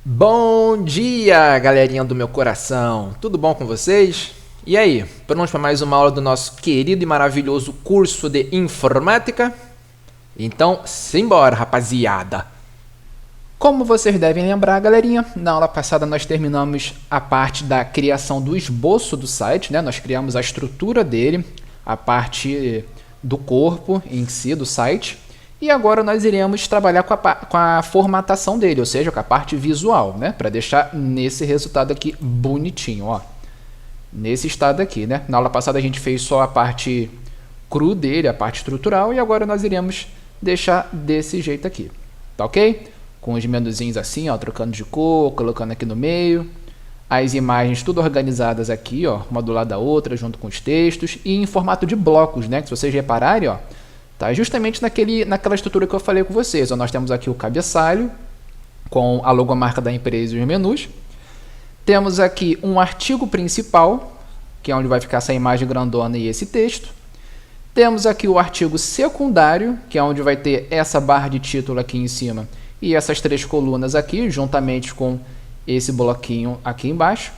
Bom dia, galerinha do meu coração! Tudo bom com vocês? E aí, prontos para mais uma aula do nosso querido e maravilhoso curso de informática? Então, simbora, rapaziada! Como vocês devem lembrar, galerinha, na aula passada nós terminamos a parte da criação do esboço do site, né? Nós criamos a estrutura dele, a parte do corpo em si do site. E agora nós iremos trabalhar com a formatação dele, ou seja, com a parte visual, né? Para deixar nesse resultado aqui bonitinho, ó. Nesse estado aqui, né? Na aula passada a gente fez só a parte cru dele, a parte estrutural, e agora nós iremos deixar desse jeito aqui, tá ok? Com os menuzinhos assim, ó, trocando de cor, colocando aqui no meio. As imagens tudo organizadas aqui, ó, uma do lado da outra, junto com os textos, e em formato de blocos, né? Que se vocês repararem, ó, tá justamente naquela estrutura que eu falei com vocês. Ó, nós temos aqui o cabeçalho, com a logomarca da empresa e os menus. Temos aqui um artigo principal, que é onde vai ficar essa imagem grandona e esse texto. Temos aqui o artigo secundário, que é onde vai ter essa barra de título aqui em cima, e essas três colunas aqui, juntamente com esse bloquinho aqui embaixo.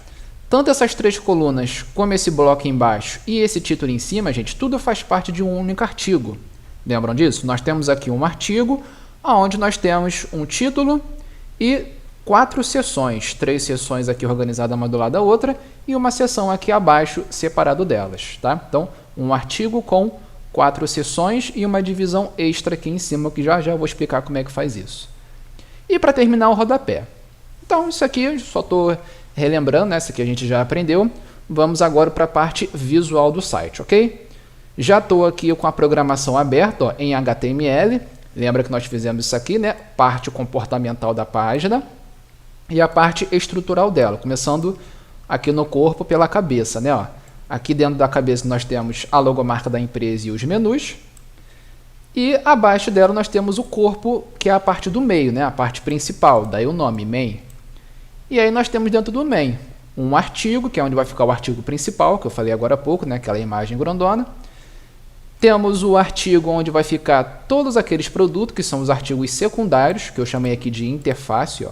Tanto essas três colunas, como esse bloco embaixo e esse título em cima, gente, tudo faz parte de um único artigo. Lembram disso? Nós temos aqui um artigo, onde nós temos um título e 4 seções. 3 seções aqui organizadas uma do lado da outra e uma seção aqui abaixo separado delas, tá? Então, um artigo com 4 seções e uma divisão extra aqui em cima, que já eu vou explicar como é que faz isso. E para terminar, o rodapé. Então, isso aqui eu só estou relembrando, né? Isso aqui a gente já aprendeu. Vamos agora para a parte visual do site, ok? Já estou aqui com a programação aberta, ó, em HTML. Lembra que nós fizemos isso aqui, né? Parte comportamental da página e a parte estrutural dela, começando aqui no corpo pela cabeça, né? Ó. Aqui dentro da cabeça nós temos a logomarca da empresa e os menus. E abaixo dela nós temos o corpo, que é a parte do meio, né? A parte principal, daí o nome, main. E aí nós temos dentro do main um artigo, que é onde vai ficar o artigo principal, que eu falei agora há pouco, né? Aquela imagem grandona. Temos o artigo onde vai ficar todos aqueles produtos, que são os artigos secundários, que eu chamei aqui de interface, ó.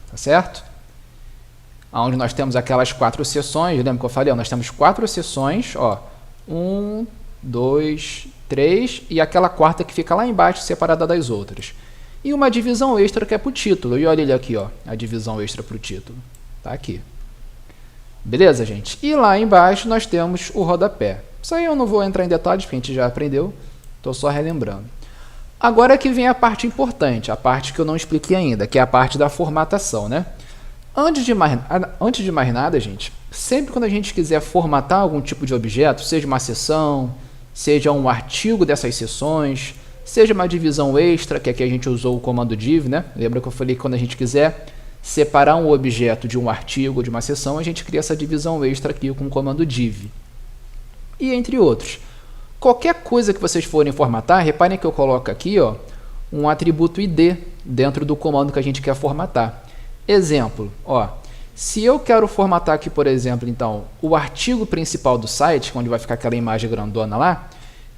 Tá certo? Onde nós temos aquelas 4 seções, lembra que eu falei? Ó, nós temos 4 seções, ó. 1, 2, 3, e aquela quarta que fica lá embaixo, separada das outras. E uma divisão extra que é para o título. E olha ele aqui, ó, a divisão extra para o título. Tá aqui. Beleza, gente? E lá embaixo nós temos o rodapé. Isso aí eu não vou entrar em detalhes, porque a gente já aprendeu. Estou só relembrando. Agora que vem a parte importante, a parte que eu não expliquei ainda, que é a parte da formatação, né? Antes de mais nada, gente, sempre quando a gente quiser formatar algum tipo de objeto, seja uma seção, seja um artigo dessas seções, seja uma divisão extra, que aqui a gente usou o comando div, né? Lembra que eu falei que quando a gente quiser separar um objeto de um artigo, de uma seção, a gente cria essa divisão extra aqui com o comando div. E entre outros. Qualquer coisa que vocês forem formatar, reparem que eu coloco aqui, ó, um atributo id dentro do comando que a gente quer formatar. Exemplo, ó, se eu quero formatar aqui, por exemplo, então, o artigo principal do site, onde vai ficar aquela imagem grandona lá,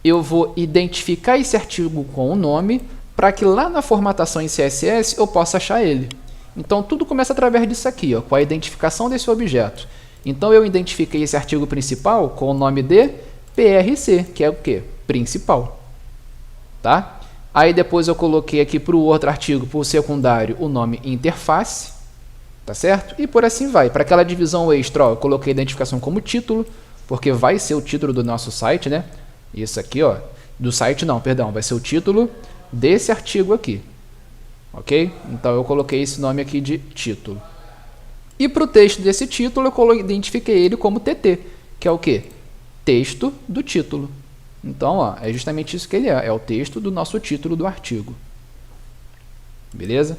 eu vou identificar esse artigo com o nome para que lá na formatação em CSS eu possa achar ele. Então, tudo começa através disso aqui, ó, com a identificação desse objeto. Então, eu identifiquei esse artigo principal com o nome de PRC, que é o quê? Principal. Tá? Aí, depois eu coloquei aqui para o outro artigo, para o secundário, o nome interface. Tá certo? E por assim vai. Para aquela divisão extra, ó, eu coloquei a identificação como título, porque vai ser o título do nosso site, né? Isso aqui, ó, do site não, perdão, vai ser o título desse artigo aqui. Ok? Então, eu coloquei esse nome aqui de título. E para o texto desse título, eu identifiquei ele como TT, que é o quê? Texto do título. Então, ó, é justamente isso que ele é o texto do nosso título do artigo. Beleza?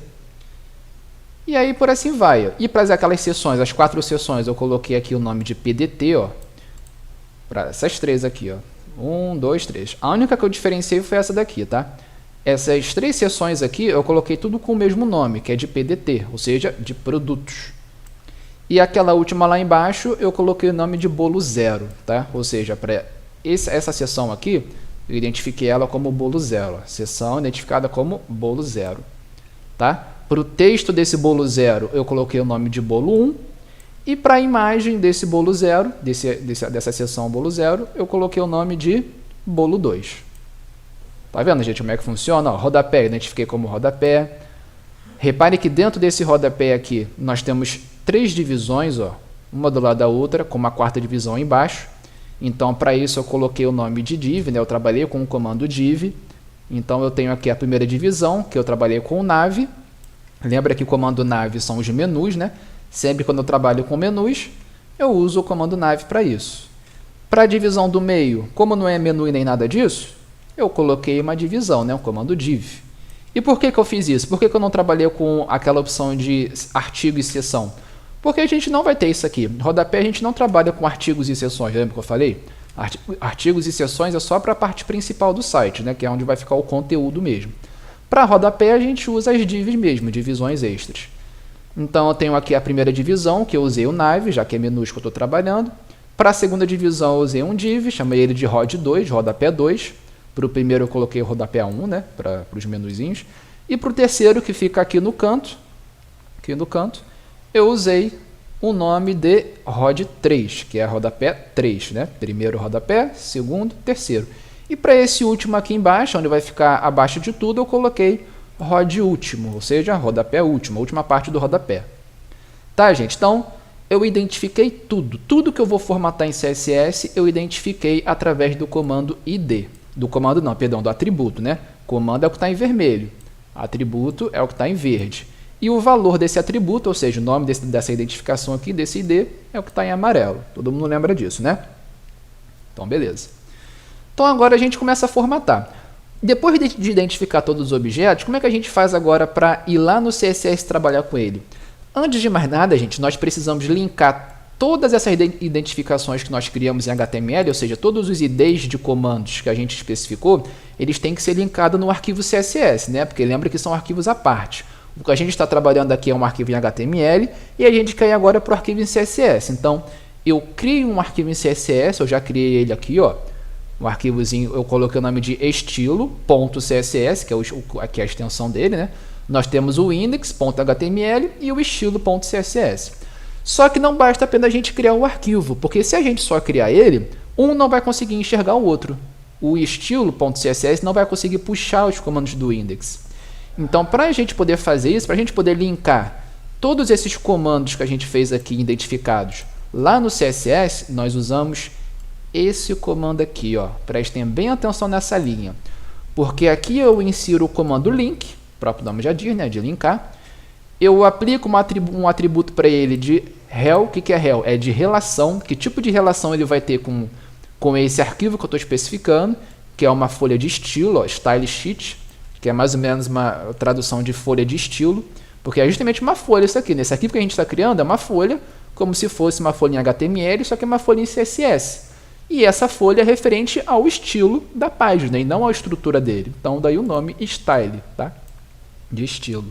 E aí, por assim vai. E para aquelas seções, as 4 seções, eu coloquei aqui o nome de PDT, ó, para essas 3 aqui, ó. 1, 2, 3. A única que eu diferenciei foi essa daqui, tá? Essas 3 seções aqui, eu coloquei tudo com o mesmo nome, que é de PDT, ou seja, de produtos. E aquela última lá embaixo, eu coloquei o nome de bolo 0, tá? Ou seja, para essa seção aqui, eu identifiquei ela como bolo 0. Seção identificada como bolo 0, tá? para o texto desse bolo 0, eu coloquei o nome de bolo 1. E para a imagem desse bolo 0, dessa seção bolo 0, eu coloquei o nome de bolo 2. Tá vendo, gente, como é que funciona? Ó, rodapé, identifiquei como rodapé. Repare que dentro desse rodapé aqui, nós temos 3 divisões, ó, uma do lado da outra, com uma quarta divisão embaixo. Então, para isso, eu coloquei o nome de div, né? Eu trabalhei com o comando div. Então, eu tenho aqui a primeira divisão, que eu trabalhei com o nav. Lembra que o comando nav são os menus, né? Sempre quando eu trabalho com menus, eu uso o comando nav para isso. Para a divisão do meio, como não é menu e nem nada disso, eu coloquei uma divisão, né? O comando div. E por que eu fiz isso? Por que eu não trabalhei com aquela opção de artigo e seção? Porque a gente não vai ter isso aqui. Rodapé a gente não trabalha com artigos e seções, lembra que eu falei? Artigos e seções é só para a parte principal do site, né? Que é onde vai ficar o conteúdo mesmo. Para rodapé a gente usa as divs mesmo, divisões extras. Então eu tenho aqui a primeira divisão, que eu usei o nav, já que é menus que eu estou trabalhando. Para a segunda divisão eu usei um div, chamei ele de rod 2, rodapé 2. Para o primeiro eu coloquei o rodapé 1, né, para os menuzinhos. E para o terceiro, que fica aqui no canto, eu usei o nome de rod 3, que é rodapé 3, né? Primeiro rodapé, segundo, terceiro. E para esse último aqui embaixo, onde vai ficar abaixo de tudo, eu coloquei rod último, ou seja, rodapé último, a última parte do rodapé. Tá, gente? Então, eu identifiquei tudo. Tudo que eu vou formatar em CSS, eu identifiquei através do comando id. Do comando não, perdão, do atributo, né? Comando é o que está em vermelho. Atributo é o que está em verde. E o valor desse atributo, ou seja, o nome dessa identificação aqui, desse id, é o que está em amarelo. Todo mundo lembra disso, né? Então, beleza. Então, agora a gente começa a formatar. Depois de identificar todos os objetos, como é que a gente faz agora para ir lá no CSS trabalhar com ele? Antes de mais nada, gente, nós precisamos linkar todas essas identificações que nós criamos em HTML, ou seja, todos os IDs de comandos que a gente especificou, eles têm que ser linkados no arquivo CSS, né? Porque lembra que são arquivos à parte. O que a gente está trabalhando aqui é um arquivo em HTML e a gente quer agora para o arquivo em CSS. Então, eu crio um arquivo em CSS, eu já criei ele aqui, ó. Um arquivozinho, eu coloquei o nome de estilo.css, que é aqui a extensão dele, né? Nós temos o index.html e o estilo.css. Só que não basta apenas a gente criar o arquivo, porque se a gente só criar ele, um não vai conseguir enxergar o outro. O estilo.css não vai conseguir puxar os comandos do index. Então, para a gente poder fazer isso, para a gente poder linkar todos esses comandos que a gente fez aqui identificados lá no CSS, nós usamos esse comando aqui, ó. Prestem bem atenção nessa linha, porque aqui eu insiro o comando link, o próprio nome já diz, né, de linkar. Eu aplico um atributo para ele de rel. O que é rel? É de relação. Que tipo de relação ele vai ter com esse arquivo que eu estou especificando, que é uma folha de estilo, ó, style sheet, que é mais ou menos uma tradução de folha de estilo, porque é justamente uma folha isso aqui. Nesse arquivo que a gente está criando é uma folha, como se fosse uma folha em HTML, só que é uma folha em CSS. E essa folha é referente ao estilo da página e não à estrutura dele. Então, daí o nome style, tá? De estilo.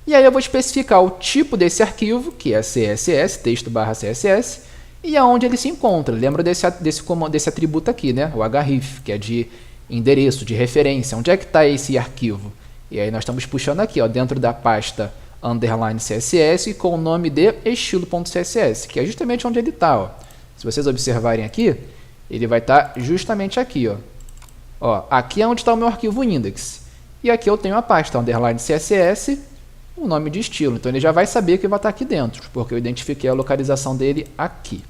E aí eu vou especificar o tipo desse arquivo, que é CSS, texto/CSS, e aonde ele se encontra. Lembra desse atributo aqui, né? O href, que é de endereço, de referência. Onde é que está esse arquivo? E aí nós estamos puxando aqui, ó, dentro da pasta underline CSS com o nome de estilo.css, que é justamente onde ele está, ó. Se vocês observarem aqui, ele vai estar justamente aqui, ó. Ó, aqui é onde está o meu arquivo index. E aqui eu tenho a pasta underline CSS, o nome de estilo. Então ele já vai saber que vai estar aqui dentro, porque eu identifiquei a localização dele aqui.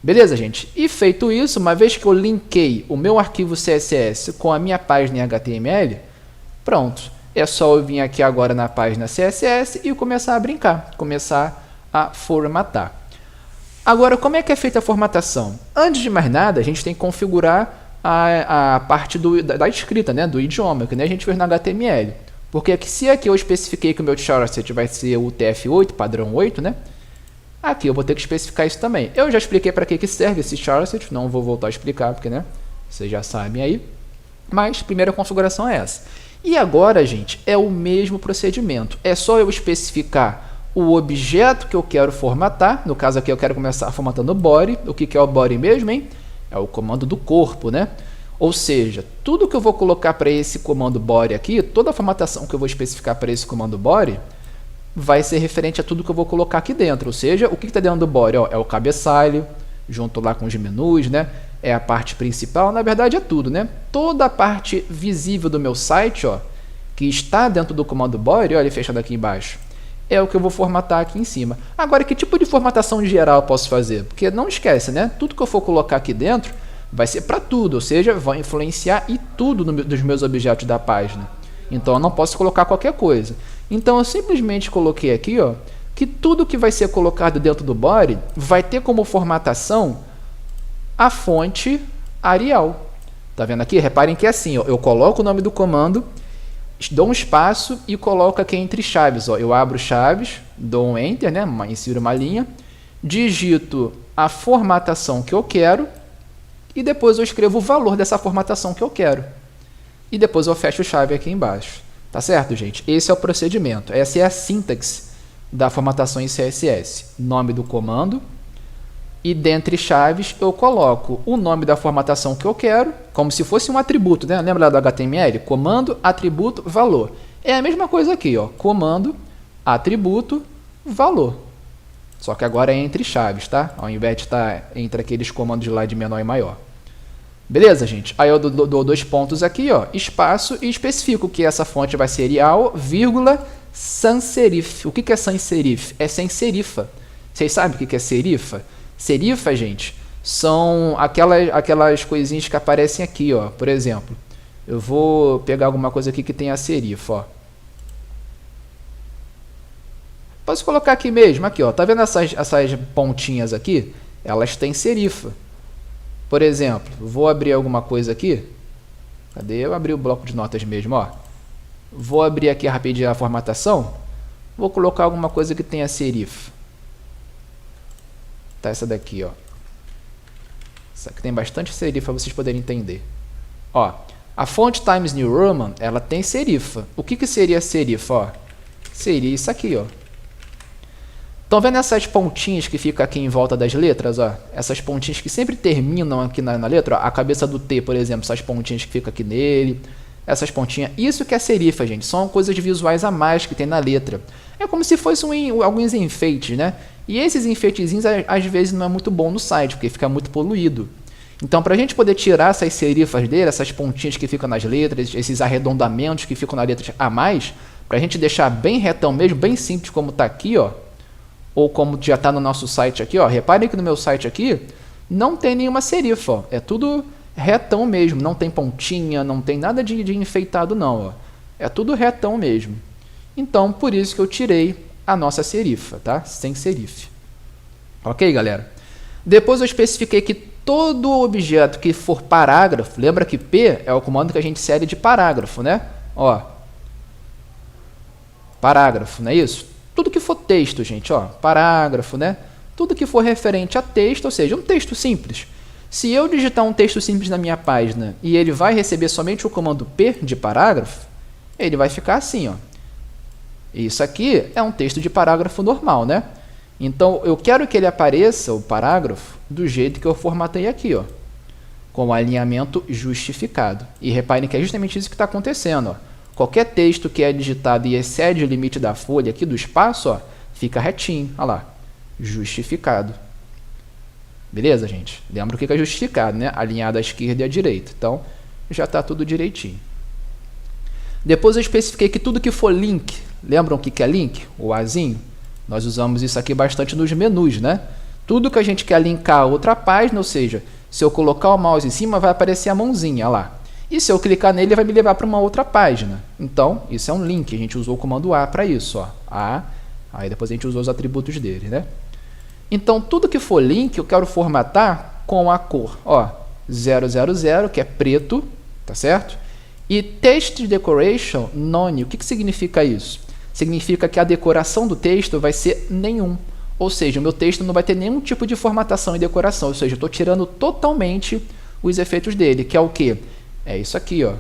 Beleza, gente? E feito isso, uma vez que eu linkei o meu arquivo CSS com a minha página em HTML, pronto. É só eu vir aqui agora na página CSS e começar a brincar, começar a formatar. Agora, como é que é feita a formatação? Antes de mais nada, a gente tem que configurar a parte da escrita, né? Do idioma, que nem a gente fez no HTML. Porque aqui, se aqui eu especifiquei que o meu charset vai ser o TF8, padrão 8, né? Aqui eu vou ter que especificar isso também. Eu já expliquei para que serve esse charset, não vou voltar a explicar, porque, né? Vocês já sabem aí. Mas a primeira configuração é essa. E agora, gente, é o mesmo procedimento. É só eu especificar o objeto que eu quero formatar. No caso aqui eu quero começar formatando o body. O que é o body mesmo, hein? É o comando do corpo, né? Ou seja, tudo que eu vou colocar para esse comando body aqui, toda a formatação que eu vou especificar para esse comando body, vai ser referente a tudo que eu vou colocar aqui dentro. Ou seja, o que está dentro do body? Ó, é o cabeçalho, junto lá com os menus, né? É a parte principal, na verdade é tudo, né? Toda a parte visível do meu site, ó, que está dentro do comando body, olha ele fechado aqui embaixo, é o que eu vou formatar aqui em cima. Agora, que tipo de formatação geral eu posso fazer? Porque não esquece, né? Tudo que eu for colocar aqui dentro vai ser para tudo, ou seja, vai influenciar em tudo dos meus objetos da página. Então, eu não posso colocar qualquer coisa. Então, eu simplesmente coloquei aqui, ó, que tudo que vai ser colocado dentro do body vai ter como formatação a fonte Arial. Tá vendo aqui? Reparem que é assim, ó, eu coloco o nome do comando, dou um espaço e coloco aqui entre chaves. Ó. Eu abro chaves, dou um Enter, né? Insiro uma linha, digito a formatação que eu quero e depois eu escrevo o valor dessa formatação que eu quero. E depois eu fecho chave aqui embaixo. Tá certo, gente? Esse é o procedimento. Essa é a sintaxe da formatação em CSS. Nome do comando. E dentre chaves eu coloco o nome da formatação que eu quero, como se fosse um atributo, né? Lembra lá do HTML? Comando, atributo, valor. É a mesma coisa aqui, ó. Comando, atributo, valor. Só que agora é entre chaves, tá? Ao invés de estar entre aqueles comandos lá de menor e maior. Beleza, gente? Aí eu dou dois pontos aqui, ó, espaço, e especifico que essa fonte vai ser Arial, vírgula, sans serif. O que é sans serif? É sem serifa. Vocês sabem o que é serifa? Serifa, gente, são aquelas coisinhas que aparecem aqui, ó. Por exemplo, eu vou pegar alguma coisa aqui que tenha serifa, ó. Posso colocar aqui mesmo, aqui, ó. Tá vendo essas pontinhas aqui? Elas têm serifa. Por exemplo, vou abrir alguma coisa aqui. Cadê? Eu abri o bloco de notas mesmo, ó. Vou abrir aqui rapidinho a formatação. Vou colocar alguma coisa que tenha serifa. Tá essa daqui, ó. Essa aqui tem bastante serifa para vocês poderem entender. Ó, a fonte Times New Roman, ela tem serifa. O que seria serifa, ó? Seria isso aqui, ó. Estão vendo essas pontinhas que ficam aqui em volta das letras? Ó? Essas pontinhas que sempre terminam aqui na letra. Ó? A cabeça do T, por exemplo, essas pontinhas que ficam aqui nele. Essas pontinhas. Isso que é serifa, gente. São coisas visuais a mais que tem na letra. É como se fossem alguns enfeites, né? E esses enfeitezinhos, às vezes, não é muito bom no site, porque fica muito poluído. Então, para a gente poder tirar essas serifas dele, essas pontinhas que ficam nas letras, esses arredondamentos que ficam na letra a mais, para a gente deixar bem retão mesmo, bem simples como está aqui, ó, ou como já está no nosso site aqui, ó. Reparem que no meu site aqui não tem nenhuma serifa, ó. É tudo retão mesmo, não tem pontinha, não tem nada de enfeitado não, ó. É tudo retão mesmo. Então, por isso que eu tirei a nossa serifa, tá? Sem serife. Ok, galera? Depois eu especifiquei que todo objeto que for parágrafo, lembra que P é o comando que a gente insere de parágrafo, né? Ó, parágrafo, não é isso? Tudo que for texto, gente, ó, parágrafo, né? Tudo que for referente a texto, ou seja, um texto simples. Se eu digitar um texto simples na minha página e ele vai receber somente o comando P de parágrafo, ele vai ficar assim, ó. Isso aqui é um texto de parágrafo normal, né? Então, eu quero que ele apareça, o parágrafo, do jeito que eu formatei aqui, ó, com o alinhamento justificado. E reparem que é justamente isso que está acontecendo, ó. Qualquer texto que é digitado e excede o limite da folha aqui do espaço, ó, fica retinho, olha lá, justificado. Beleza, gente? Lembra o que é justificado, né? Alinhado à esquerda e à direita. Então, já está tudo direitinho. Depois eu especifiquei que tudo que for link, lembram o que é link? O Azinho? Nós usamos isso aqui bastante nos menus, né? Tudo que a gente quer linkar a outra página, ou seja, se eu colocar o mouse em cima, vai aparecer a mãozinha, olha lá. E se eu clicar nele, ele vai me levar para uma outra página. Então, isso é um link. A gente usou o comando A para isso, ó. A, aí depois a gente usou os atributos dele, né? Então, tudo que for link, eu quero formatar com a cor, ó, 000, que é preto, tá certo? E text decoration none. O que significa isso? Significa que a decoração do texto vai ser nenhum. Ou seja, o meu texto não vai ter nenhum tipo de formatação e decoração. Ou seja, eu estou tirando totalmente os efeitos dele, que é o quê? É isso aqui, ó.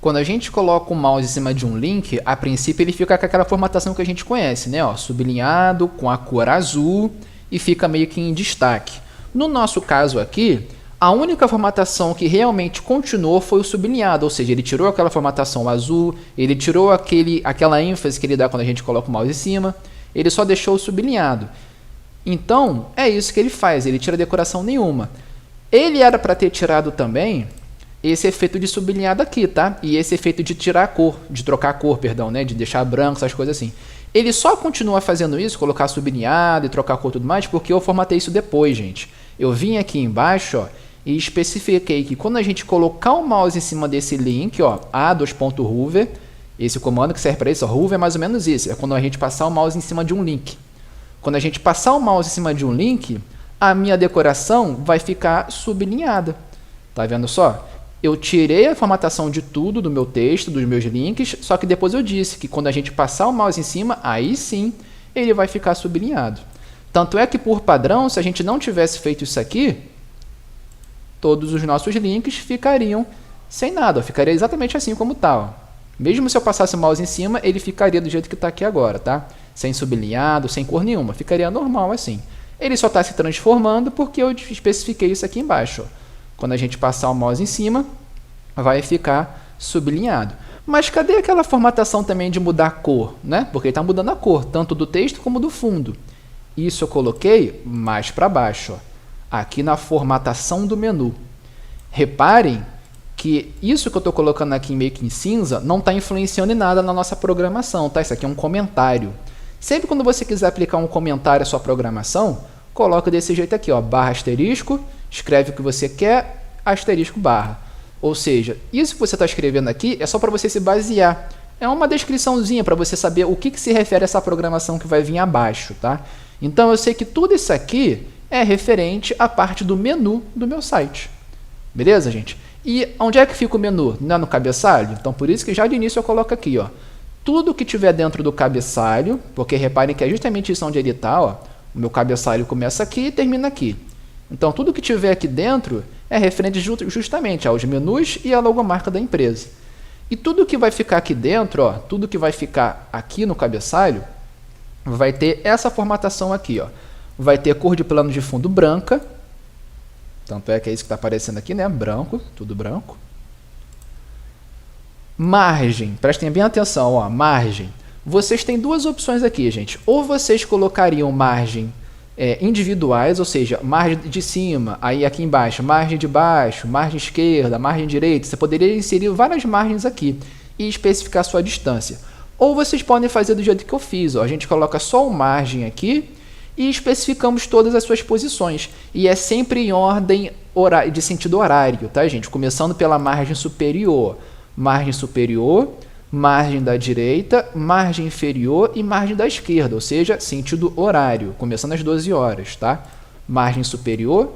Quando a gente coloca o mouse em cima de um link, a princípio ele fica com aquela formatação que a gente conhece, né? Ó, sublinhado, com a cor azul e fica meio que em destaque. No nosso caso aqui, A única formatação que realmente continuou foi o sublinhado, ou seja, ele tirou aquela formatação azul, ele tirou aquela ênfase que ele dá quando a gente coloca o mouse em cima, ele só deixou o sublinhado. Então, é isso que ele faz, ele tira decoração nenhuma. Ele era para ter tirado também esse efeito de sublinhado aqui, tá? E esse efeito de tirar a cor, de trocar a cor, perdão, né? De deixar branco, essas coisas assim. Ele só continua fazendo isso, colocar sublinhado e trocar a cor e tudo mais, porque eu formatei isso depois, gente. Eu vim aqui embaixo, ó, e especifiquei que quando a gente colocar o mouse em cima desse link, ó, a2.hover, esse comando que serve para isso, ó, hover é mais ou menos isso, é quando a gente passar o mouse em cima de um link. Quando a gente passar o mouse em cima de um link, a minha decoração vai ficar sublinhada. Tá vendo só? Eu tirei a formatação de tudo do meu texto, dos meus links, só que depois eu disse que quando a gente passar o mouse em cima, aí sim ele vai ficar sublinhado. Tanto é que por padrão, se a gente não tivesse feito isso aqui, todos os nossos links ficariam sem nada, ficaria exatamente assim como está. Mesmo se eu passasse o mouse em cima, ele ficaria do jeito que está aqui agora, tá? Sem sublinhado, sem cor nenhuma, ficaria normal assim. Ele só está se transformando porque eu especifiquei isso aqui embaixo. Ó. Quando a gente passar o mouse em cima, vai ficar sublinhado. Mas cadê aquela formatação também de mudar a cor, né? Porque ele está mudando a cor, tanto do texto como do fundo. Isso eu coloquei mais para baixo, ó, aqui na formatação do menu. Reparem que isso que eu estou colocando aqui meio que em cinza não está influenciando em nada na nossa programação, tá? Isso aqui é um comentário. Sempre quando você quiser aplicar um comentário à sua programação, coloca desse jeito aqui, ó, barra asterisco, escreve o que você quer, asterisco barra. Ou seja, isso que você está escrevendo aqui é só para você se basear. É uma descriçãozinha para você saber o que se refere a essa programação que vai vir abaixo, tá? Então eu sei que tudo isso aqui é referente à parte do menu do meu site. Beleza, gente? E onde é que fica o menu? Não é no cabeçalho? Então por isso que já de início eu coloco aqui, ó, tudo que tiver dentro do cabeçalho, porque reparem que é justamente isso onde ele está, ó. O meu cabeçalho começa aqui e termina aqui. Então, tudo que tiver aqui dentro é referente justamente aos menus e à logomarca da empresa. E tudo que vai ficar aqui dentro, ó, tudo que vai ficar aqui no cabeçalho, vai ter essa formatação aqui. Ó. Vai ter cor de plano de fundo branca. Tanto é que é isso que está aparecendo aqui, né? Branco, tudo branco. Margem, prestem bem atenção, ó, margem. Vocês têm duas opções aqui, gente. Ou vocês colocariam margem individuais, ou seja, margem de cima, aí aqui embaixo, margem de baixo, margem esquerda, margem direita. Você poderia inserir várias margens aqui e especificar a sua distância. Ou vocês podem fazer do jeito que eu fiz. Ó. A gente coloca só o margem aqui e especificamos todas as suas posições. E é sempre em ordem de sentido horário, tá, gente? Começando pela margem superior. Margem superior, margem da direita, margem inferior e margem da esquerda, ou seja, sentido horário, começando às 12 horas, tá? Margem superior,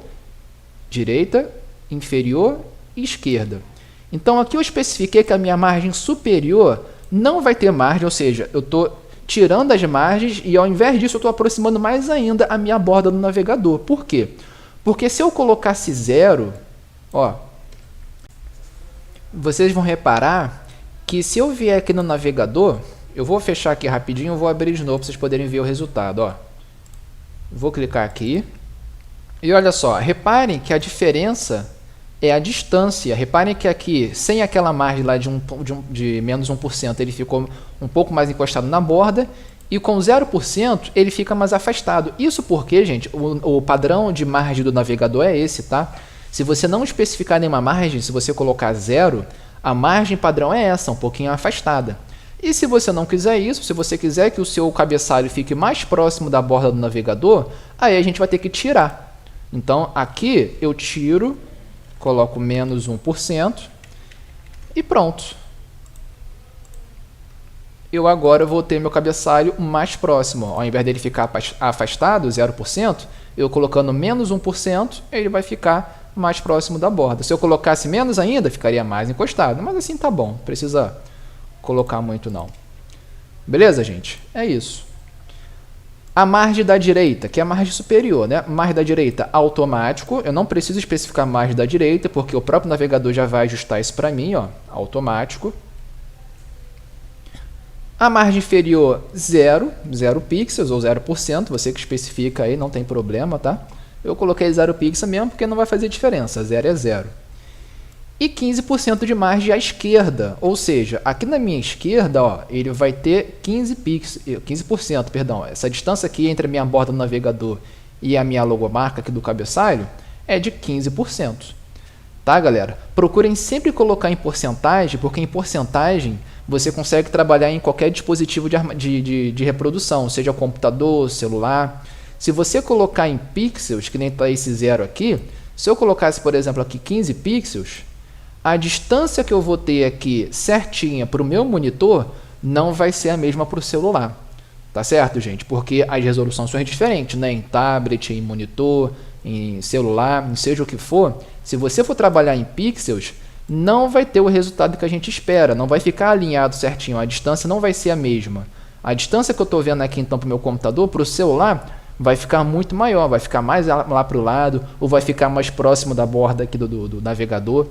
direita, inferior e esquerda. Então, aqui eu especifiquei que a minha margem superior não vai ter margem, ou seja, eu estou tirando as margens e, ao invés disso, eu estou aproximando mais ainda a minha borda do navegador. Por quê? Porque se eu colocasse 0, ó, vocês vão reparar que se eu vier aqui no navegador, eu vou fechar aqui rapidinho, eu vou abrir de novo para vocês poderem ver o resultado. Ó. Vou clicar aqui. E olha só, reparem que a diferença é a distância. Reparem que aqui, sem aquela margem lá de menos 1%, ele ficou um pouco mais encostado na borda. E com 0%, ele fica mais afastado. Isso porque, gente, o padrão de margem do navegador é esse, tá? Se você não especificar nenhuma margem, se você colocar 0, a margem padrão é essa, um pouquinho afastada. E se você não quiser isso, se você quiser que o seu cabeçalho fique mais próximo da borda do navegador, aí a gente vai ter que tirar. Então, aqui eu tiro, coloco menos 1% e pronto. Eu agora vou ter meu cabeçalho mais próximo. Ao invés dele ficar afastado, 0%, eu colocando menos 1%, ele vai ficar mais próximo da borda. Se eu colocasse menos ainda, ficaria mais encostado. Mas assim tá bom, não precisa colocar muito não. Beleza, gente? É isso. A margem da direita, que é a margem superior, né? Margem da direita, automático. Eu não preciso especificar a margem da direita, porque o próprio navegador já vai ajustar isso para mim, ó, automático. A margem inferior, 0 pixels ou 0%, você que especifica aí, não tem problema, tá? Eu coloquei 0 pixel mesmo porque não vai fazer diferença, 0 é 0. E 15% de margem à esquerda, ou seja, aqui na minha esquerda, ó, ele vai ter 15%, perdão. Essa distância aqui entre a minha borda do navegador e a minha logomarca aqui do cabeçalho é de 15%. Tá, galera? Procurem sempre colocar em porcentagem, porque em porcentagem você consegue trabalhar em qualquer dispositivo de reprodução, seja computador, celular. Se você colocar em pixels, que nem está esse 0 aqui, se eu colocasse, por exemplo, aqui 15 pixels, a distância que eu vou ter aqui certinha para o meu monitor não vai ser a mesma para o celular. Tá certo, gente? Porque as resoluções são diferentes, né? Em tablet, em monitor, em celular, em seja o que for. Se você for trabalhar em pixels, não vai ter o resultado que a gente espera. Não vai ficar alinhado certinho. A distância não vai ser a mesma. A distância que eu estou vendo aqui, então, para o meu computador, para o celular, vai ficar muito maior. Vai ficar mais lá para o lado, ou vai ficar mais próximo da borda aqui do navegador.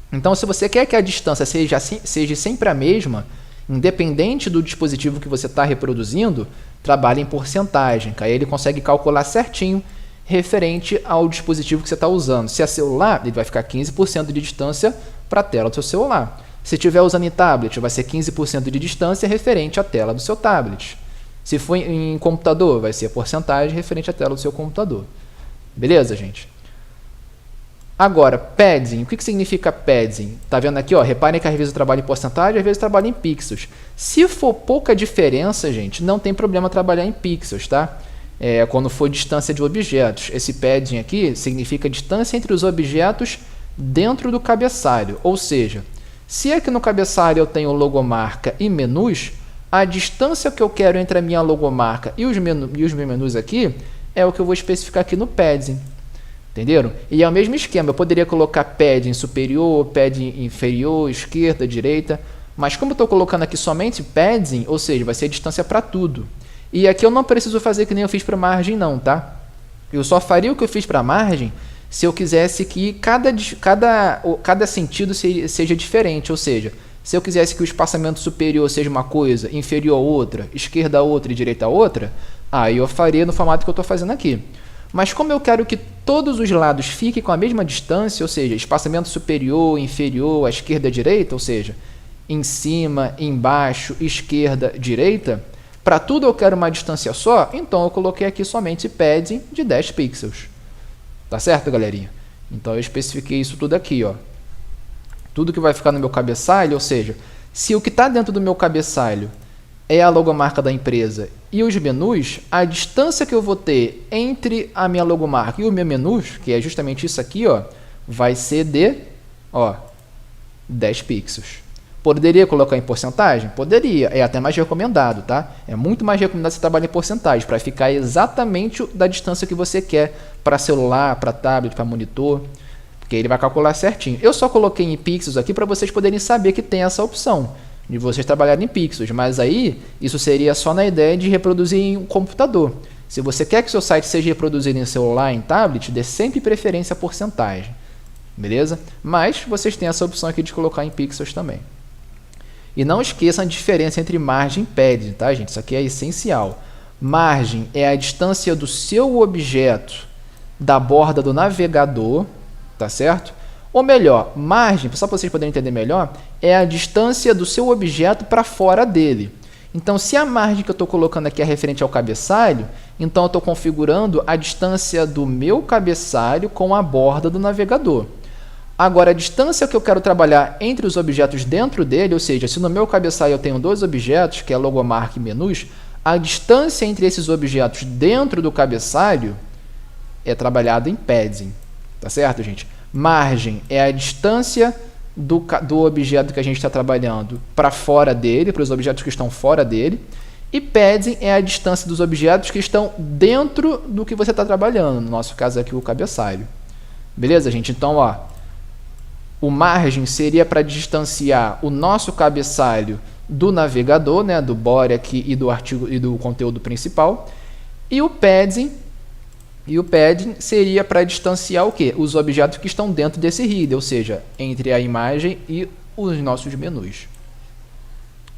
Então, se você quer que a distância seja sempre a mesma, independente do dispositivo que você está reproduzindo, trabalhe em porcentagem, que aí ele consegue calcular certinho referente ao dispositivo que você está usando. Se é celular, ele vai ficar 15% de distância para a tela do seu celular. Se estiver usando em tablet, vai ser 15% de distância referente à tela do seu tablet. Se for em computador, vai ser a porcentagem referente à tela do seu computador. Beleza, gente? Agora, padding. O que significa padding? Tá vendo aqui, ó? Reparem que às vezes eu trabalho em porcentagem, às vezes eu trabalho em pixels. Se for pouca diferença, gente, não tem problema trabalhar em pixels, tá? Quando for distância de objetos. Esse padding aqui significa distância entre os objetos dentro do cabeçalho. Ou seja, se aqui no cabeçalho eu tenho logomarca e menus, a distância que eu quero entre a minha logomarca e os meus menus aqui é o que eu vou especificar aqui no padding. Entenderam? E é o mesmo esquema, eu poderia colocar padding superior, padding inferior, esquerda, direita, mas como eu estou colocando aqui somente padding, ou seja, vai ser a distância para tudo. E aqui eu não preciso fazer que nem eu fiz para margem não, tá? Eu só faria o que eu fiz para margem se eu quisesse que cada sentido seja diferente, ou seja, se eu quisesse que o espaçamento superior seja uma coisa, inferior a outra, esquerda a outra e direita a outra, aí eu faria no formato que eu estou fazendo aqui. Mas como eu quero que todos os lados fiquem com a mesma distância, ou seja, espaçamento superior, inferior, à esquerda e à direita, ou seja, em cima, embaixo, esquerda, direita, para tudo eu quero uma distância só, então eu coloquei aqui somente padding de 10 pixels. Tá certo, galerinha? Então eu especifiquei isso tudo aqui, ó. Tudo que vai ficar no meu cabeçalho, ou seja, se o que está dentro do meu cabeçalho é a logomarca da empresa e os menus, a distância que eu vou ter entre a minha logomarca e o meu menus, que é justamente isso aqui, ó, vai ser de 10 pixels. Poderia colocar em porcentagem? Poderia, é até mais recomendado, tá? É muito mais recomendado você trabalhar em porcentagem, para ficar exatamente da distância que você quer para celular, para tablet, para monitor, porque ele vai calcular certinho. Eu só coloquei em pixels aqui para vocês poderem saber que tem essa opção de vocês trabalharem em pixels, mas aí isso seria só na ideia de reproduzir em um computador. Se você quer que seu site seja reproduzido em celular, em tablet, dê sempre preferência a porcentagem, beleza? Mas vocês têm essa opção aqui de colocar em pixels também. E não esqueçam a diferença entre margem e padding, tá, gente? Isso aqui é essencial. Margem é a distância do seu objeto da borda do navegador, tá certo? Ou melhor, margem, só para vocês poderem entender melhor, é a distância do seu objeto para fora dele. Então, se a margem que eu estou colocando aqui é referente ao cabeçalho, então eu estou configurando a distância do meu cabeçalho com a borda do navegador. Agora, a distância que eu quero trabalhar entre os objetos dentro dele, ou seja, se no meu cabeçalho eu tenho dois objetos, que é logomarca e menus, a distância entre esses objetos dentro do cabeçalho é trabalhada em padding. Tá certo, gente? Margem é a distância do objeto que a gente está trabalhando para fora dele, para os objetos que estão fora dele. E padding é a distância dos objetos que estão dentro do que você está trabalhando. No nosso caso aqui, o cabeçalho. Beleza, gente? Então, ó, o margem seria para distanciar o nosso cabeçalho do navegador, né, do body aqui e do artigo e do conteúdo principal. E o padding seria para distanciar o quê? Os objetos que estão dentro desse header, ou seja, entre a imagem e os nossos menus.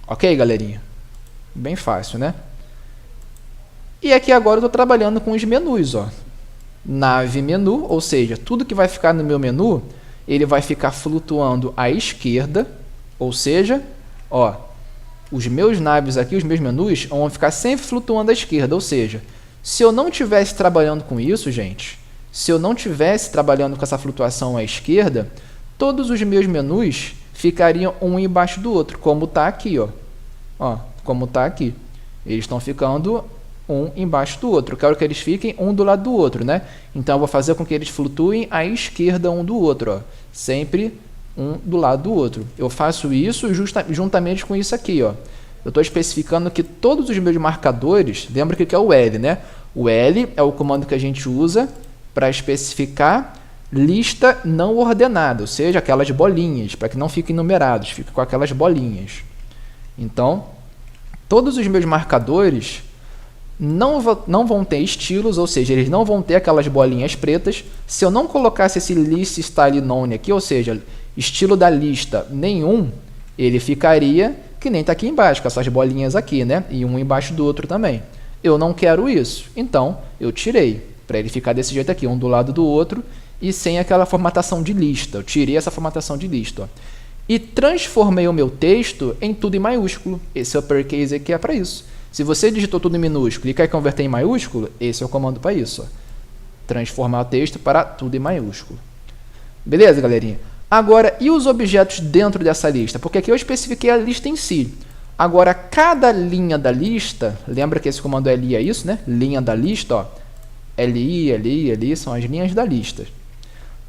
Ok, galerinha? Bem fácil, né? E aqui agora eu estou trabalhando com os menus, ó. nave menu, ou seja, tudo que vai ficar no meu menu, ele vai ficar flutuando à esquerda, ou seja, ó, os meus naves aqui, os meus menus, vão ficar sempre flutuando à esquerda, ou seja, se eu não estivesse trabalhando com isso, gente, se eu não estivesse trabalhando com essa flutuação à esquerda, todos os meus menus ficariam um embaixo do outro, como está aqui, ó. Ó, como está aqui. Eles estão ficando um embaixo do outro. Eu quero que eles fiquem um do lado do outro, né? Então, eu vou fazer com que eles flutuem à esquerda um do outro, ó. Sempre um do lado do outro. Eu faço isso juntamente com isso aqui, ó. Eu estou especificando que todos os meus marcadores, lembra que é o L, né? O L é o comando que a gente usa para especificar lista não ordenada, ou seja, aquelas bolinhas, para que não fiquem numerados, fique com aquelas bolinhas. Então, todos os meus marcadores não vão ter estilos, ou seja, eles não vão ter aquelas bolinhas pretas. Se eu não colocasse esse list style none aqui, ou seja, estilo da lista nenhum, ele ficaria que nem está aqui embaixo, com essas bolinhas aqui, né? E um embaixo do outro também. Eu não quero isso, então eu tirei, para ele ficar desse jeito aqui, um do lado do outro, e sem aquela formatação de lista. Eu tirei essa formatação de lista, ó. E transformei o meu texto em tudo em maiúsculo. Esse uppercase aqui é para isso. Se você digitou tudo em minúsculo e quer converter em maiúsculo, esse é o comando para isso, ó. Transformar o texto para tudo em maiúsculo. Beleza, galerinha? Agora, e os objetos dentro dessa lista? Porque aqui eu especifiquei a lista em si. Agora, cada linha da lista, lembra que esse comando li é isso, né? Linha da lista, ó. li, são as linhas da lista.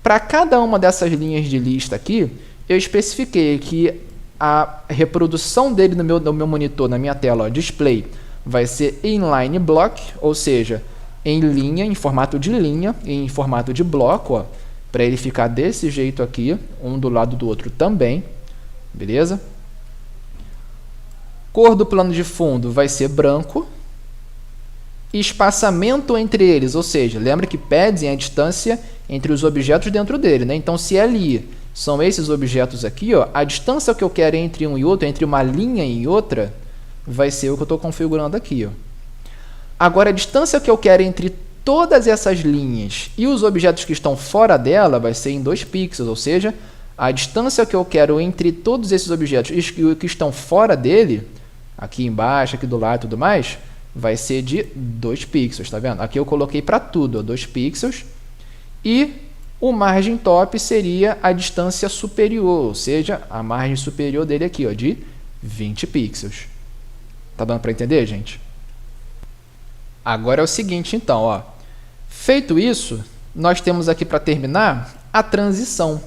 Para cada uma dessas linhas de lista aqui, eu especifiquei que a reprodução dele no meu monitor, na minha tela, ó, display, vai ser inline block, ou seja, em linha, em formato de linha, e em formato de bloco, ó, para ele ficar desse jeito aqui, um do lado do outro também, beleza? Cor do plano de fundo vai ser branco. Espaçamento entre eles, ou seja, lembra que padding é a distância entre os objetos dentro dele, né? Então, se li são esses objetos aqui, ó, a distância que eu quero entre um e outro, entre uma linha e outra, vai ser o que eu estou configurando aqui, ó. Agora, a distância que eu quero entre todas essas linhas e os objetos que estão fora dela vai ser em 2 pixels, ou seja, a distância que eu quero entre todos esses objetos e que estão fora dele, aqui embaixo, aqui do lado e tudo mais, vai ser de 2 pixels, tá vendo? Aqui eu coloquei para tudo, ó, 2 pixels. E o margem top seria a distância superior, ou seja, a margem superior dele aqui, ó, de 20 pixels. Tá dando para entender, gente? Agora é o seguinte, então, ó. Feito isso, nós temos aqui para terminar a transição.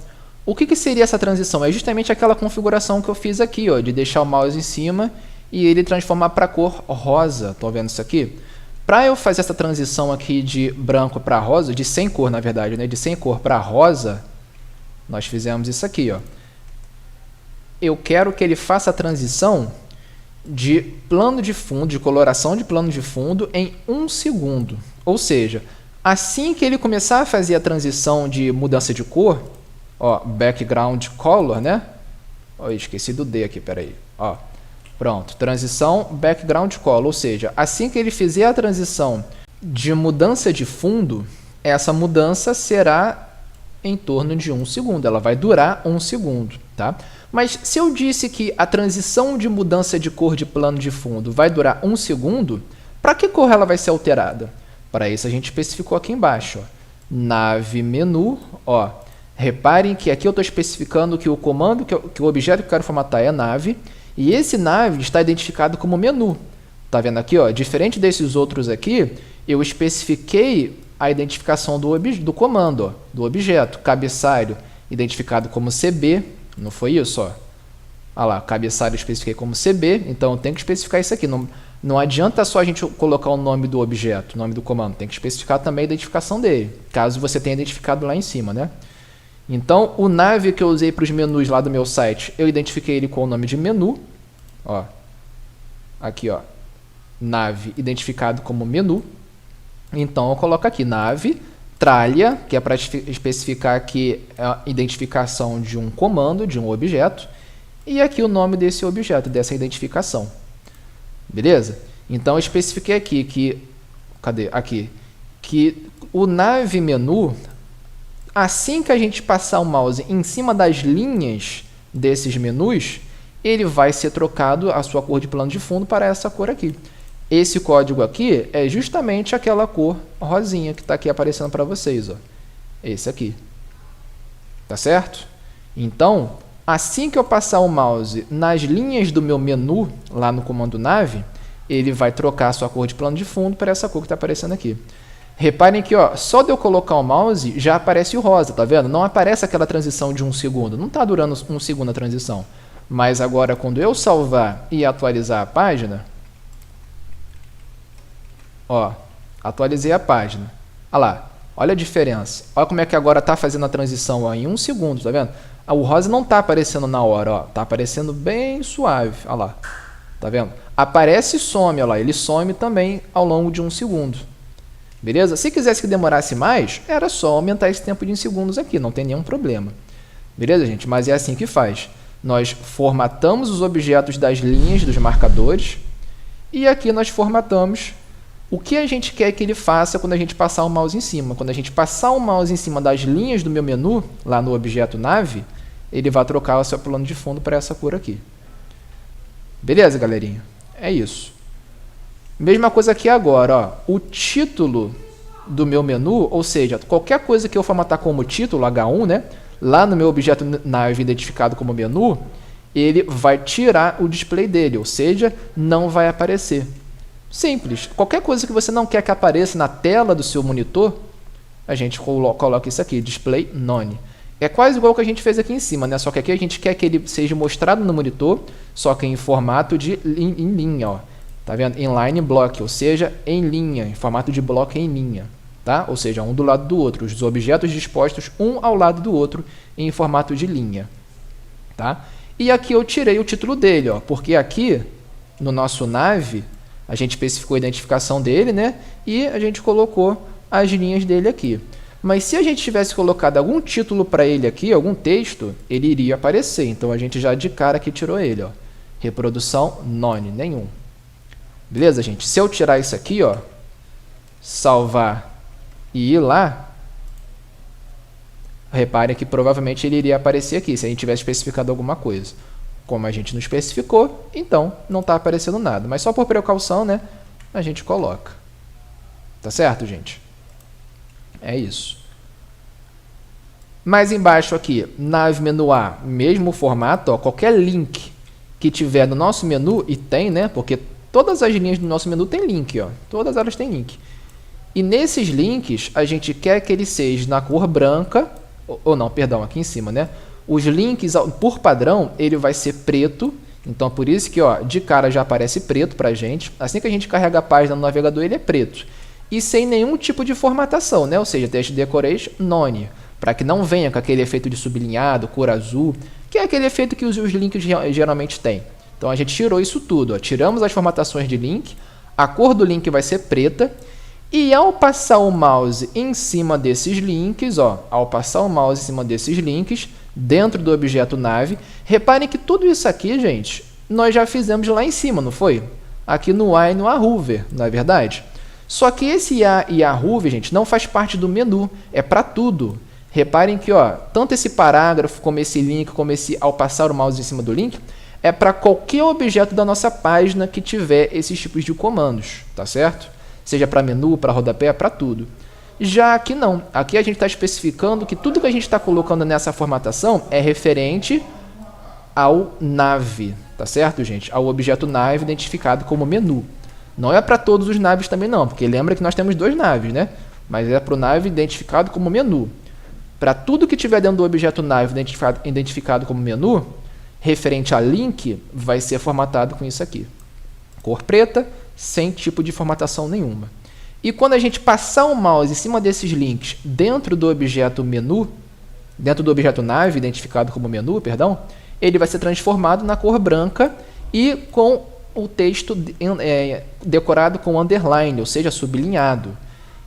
O que seria essa transição? É justamente aquela configuração que eu fiz aqui, ó, de deixar o mouse em cima e ele transformar para a cor rosa. Estão vendo isso aqui? Para eu fazer essa transição aqui de branco para rosa, de sem cor, na verdade, né? De sem cor para rosa, nós fizemos isso aqui, ó. Eu quero que ele faça a transição de plano de fundo, de coloração de plano de fundo em 1 segundo. Ou seja, assim que ele começar a fazer a transição de mudança de cor, ó, background color, né? Ó, esqueci do D aqui, peraí. Ó, pronto, transição background color, ou seja, assim que ele fizer a transição de mudança de fundo, essa mudança será em torno de 1 segundo, ela vai durar 1 segundo, tá? Mas se eu disse que a transição de mudança de cor de plano de fundo vai durar 1 segundo, para que cor ela vai ser alterada? Para isso a gente especificou aqui embaixo, ó, nave menu, ó. Reparem que aqui eu estou especificando que o comando, que o objeto que eu quero formatar é nave, e esse nave está identificado como menu. Tá vendo aqui, ó? Diferente desses outros aqui, eu especifiquei a identificação do comando, ó, do objeto. Cabeçalho identificado como CB, não foi isso, ó? Olha lá, cabeçalho eu especifiquei como CB, então eu tenho que especificar isso aqui. Não adianta só a gente colocar o nome do objeto, o nome do comando, tem que especificar também a identificação dele, caso você tenha identificado lá em cima, né? Então, o nave que eu usei para os menus lá do meu site, eu identifiquei ele com o nome de menu. Ó, aqui, ó, nave identificado como menu. Então, eu coloco aqui nave, tralha, que é para especificar aqui a identificação de um comando, de um objeto. E aqui o nome desse objeto, dessa identificação. Beleza? Então, eu especifiquei aqui que... Cadê? Aqui. que o nave menu, assim que a gente passar o mouse em cima das linhas desses menus, ele vai ser trocado a sua cor de plano de fundo para essa cor aqui. Esse código aqui é justamente aquela cor rosinha que está aqui aparecendo para vocês, ó. Esse aqui. Tá certo? Então, assim que eu passar o mouse nas linhas do meu menu, lá no comando nave, ele vai trocar a sua cor de plano de fundo para essa cor que está aparecendo aqui. Reparem que, ó, só de eu colocar o mouse já aparece o rosa, tá vendo? Não aparece aquela transição de 1 segundo, não está durando 1 segundo a transição. Mas agora, quando eu salvar e atualizar a página, ó, atualizei a página. Olha lá, olha a diferença. Olha como é que agora está fazendo a transição, ó, em 1 segundo, tá vendo? O rosa não está aparecendo na hora, ó, está aparecendo bem suave, olha lá, tá vendo? Aparece e some, olha lá, ele some também ao longo de 1 segundo. Beleza? Se quisesse que demorasse mais, era só aumentar esse tempo de 1 segundos aqui, não tem nenhum problema. Beleza, gente? Mas é assim que faz. Nós formatamos os objetos das linhas dos marcadores e aqui nós formatamos o que a gente quer que ele faça quando a gente passar o mouse em cima. Quando a gente passar o mouse em cima das linhas do meu menu, lá no objeto nave, ele vai trocar o seu plano de fundo para essa cor aqui. Beleza, galerinha? É isso. Mesma coisa aqui agora, ó, o título do meu menu, ou seja, qualquer coisa que eu formatar como título, H1, né, lá no meu objeto nave identificado como menu, ele vai tirar o display dele, ou seja, não vai aparecer. Simples. Qualquer coisa que você não quer que apareça na tela do seu monitor, a gente coloca isso aqui, display none. É quase igual que a gente fez aqui em cima, né? Só que aqui a gente quer que ele seja mostrado no monitor, só que em formato de em linha, ó. Tá vendo? Inline block, ou seja, em linha, em formato de bloco em linha, tá? Ou seja, um do lado do outro, os objetos dispostos um ao lado do outro em formato de linha, tá? E aqui eu tirei o título dele, ó, porque aqui no nosso nave a gente especificou a identificação dele, né? E a gente colocou as linhas dele aqui. Mas se a gente tivesse colocado algum título para ele aqui, algum texto, ele iria aparecer. Então a gente já de cara aqui tirou ele, ó. Reprodução none, nenhum. Beleza, gente? Se eu tirar isso aqui, ó, salvar e ir lá, repare que provavelmente ele iria aparecer aqui, se a gente tivesse especificado alguma coisa. Como a gente não especificou, então não está aparecendo nada. Mas só por precaução, né, a gente coloca. Tá certo, gente? É isso. Mais embaixo aqui, nave menu A, mesmo formato, ó, qualquer link que tiver no nosso menu, e tem, né, porque todas as linhas do nosso menu tem link, ó. Todas elas têm link. E nesses links, a gente quer que ele seja na cor branca, ou não, perdão, aqui em cima, né? Os links, por padrão, ele vai ser preto. Então, por isso que, ó, de cara já aparece preto pra gente. Assim que a gente carrega a página no navegador, ele é preto. E sem nenhum tipo de formatação, né? Ou seja, text decoration none, para que não venha com aquele efeito de sublinhado, cor azul, que é aquele efeito que os links geralmente têm. Então, a gente tirou isso tudo, ó. Tiramos as formatações de link, a cor do link vai ser preta, e ao passar o mouse em cima desses links, ó, ao passar o mouse em cima desses links, dentro do objeto nave, reparem que tudo isso aqui, gente, nós já fizemos lá em cima, não foi? Aqui no A e no AHover, não é verdade? Só que esse A e AHover, gente, não faz parte do menu, é para tudo. Reparem que, ó, tanto esse parágrafo, como esse link, como esse ao passar o mouse em cima do link, é para qualquer objeto da nossa página que tiver esses tipos de comandos, tá certo? Seja para menu, para rodapé, para tudo. Já aqui não. Aqui a gente está especificando que tudo que a gente está colocando nessa formatação é referente ao nave, tá certo, gente? Ao objeto nave identificado como menu. Não é para todos os naves também não, porque lembra que nós temos 2 naves, né? Mas é para o nave identificado como menu. Para tudo que tiver dentro do objeto nave identificado como menu, referente a link, vai ser formatado com isso aqui. Cor preta, sem tipo de formatação nenhuma. E quando a gente passar o mouse em cima desses links dentro do objeto menu, dentro do objeto nave, identificado como menu, perdão, ele vai ser transformado na cor branca e com o texto decorado com underline, ou seja, sublinhado.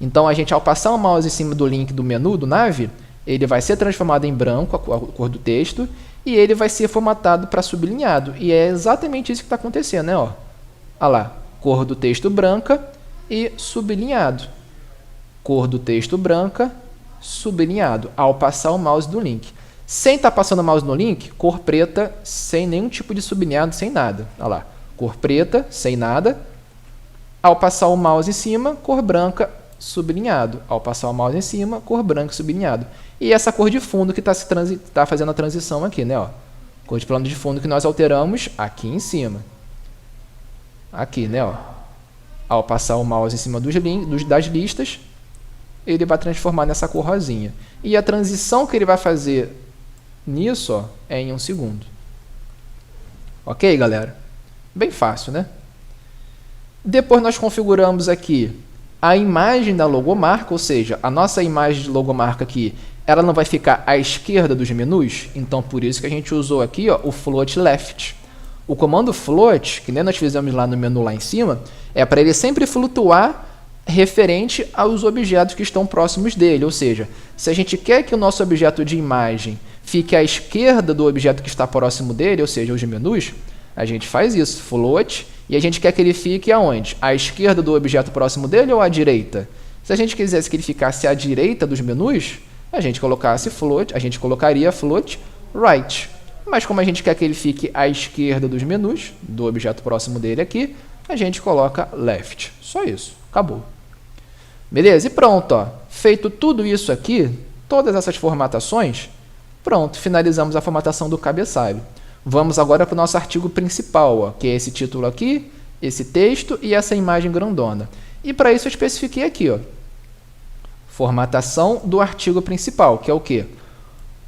Então, a gente, ao passar o mouse em cima do link do menu, do nave, ele vai ser transformado em branco, a cor do texto, e ele vai ser formatado para sublinhado. E é exatamente isso que está acontecendo, né? Ó. Olha lá, cor do texto branca e sublinhado. cor do texto branca, sublinhado, ao passar o mouse no link. Sem estar passando o mouse no link, cor preta, sem nenhum tipo de sublinhado, sem nada. Olha lá, cor preta, sem nada. Ao passar o mouse em cima, cor branca, sublinhado. Ao passar o mouse em cima, cor branca, sublinhado. E essa cor de fundo que está fazendo a transição aqui, né? Ó, cor de plano de fundo que nós alteramos aqui em cima. Aqui, né? Ó. Ao passar o mouse em cima das listas, ele vai transformar nessa cor rosinha. E a transição que ele vai fazer nisso, ó, é em 1 segundo. Ok, galera? Bem fácil, né? Depois nós configuramos aqui a imagem da logomarca, ou seja, a nossa imagem de logomarca aqui, ela não vai ficar à esquerda dos menus, então por isso que a gente usou aqui, ó, o float left. O comando float, que nem nós fizemos lá no menu lá em cima, é para ele sempre flutuar referente aos objetos que estão próximos dele, ou seja, se a gente quer que o nosso objeto de imagem fique à esquerda do objeto que está próximo dele, ou seja, os menus, a gente faz isso, float, e a gente quer que ele fique aonde? À esquerda do objeto próximo dele ou à direita? Se a gente quisesse que ele ficasse à direita dos menus, a gente colocaria float right. Mas como a gente quer que ele fique à esquerda dos menus, do objeto próximo dele aqui, a gente coloca left. Só isso, acabou. Beleza? E pronto, ó. Feito tudo isso aqui, todas essas formatações, pronto, finalizamos a formatação do cabeçalho. Vamos agora para o nosso artigo principal, ó, que é esse título aqui, esse texto e essa imagem grandona. E para isso eu especifiquei aqui, ó, formatação do artigo principal, que é o quê?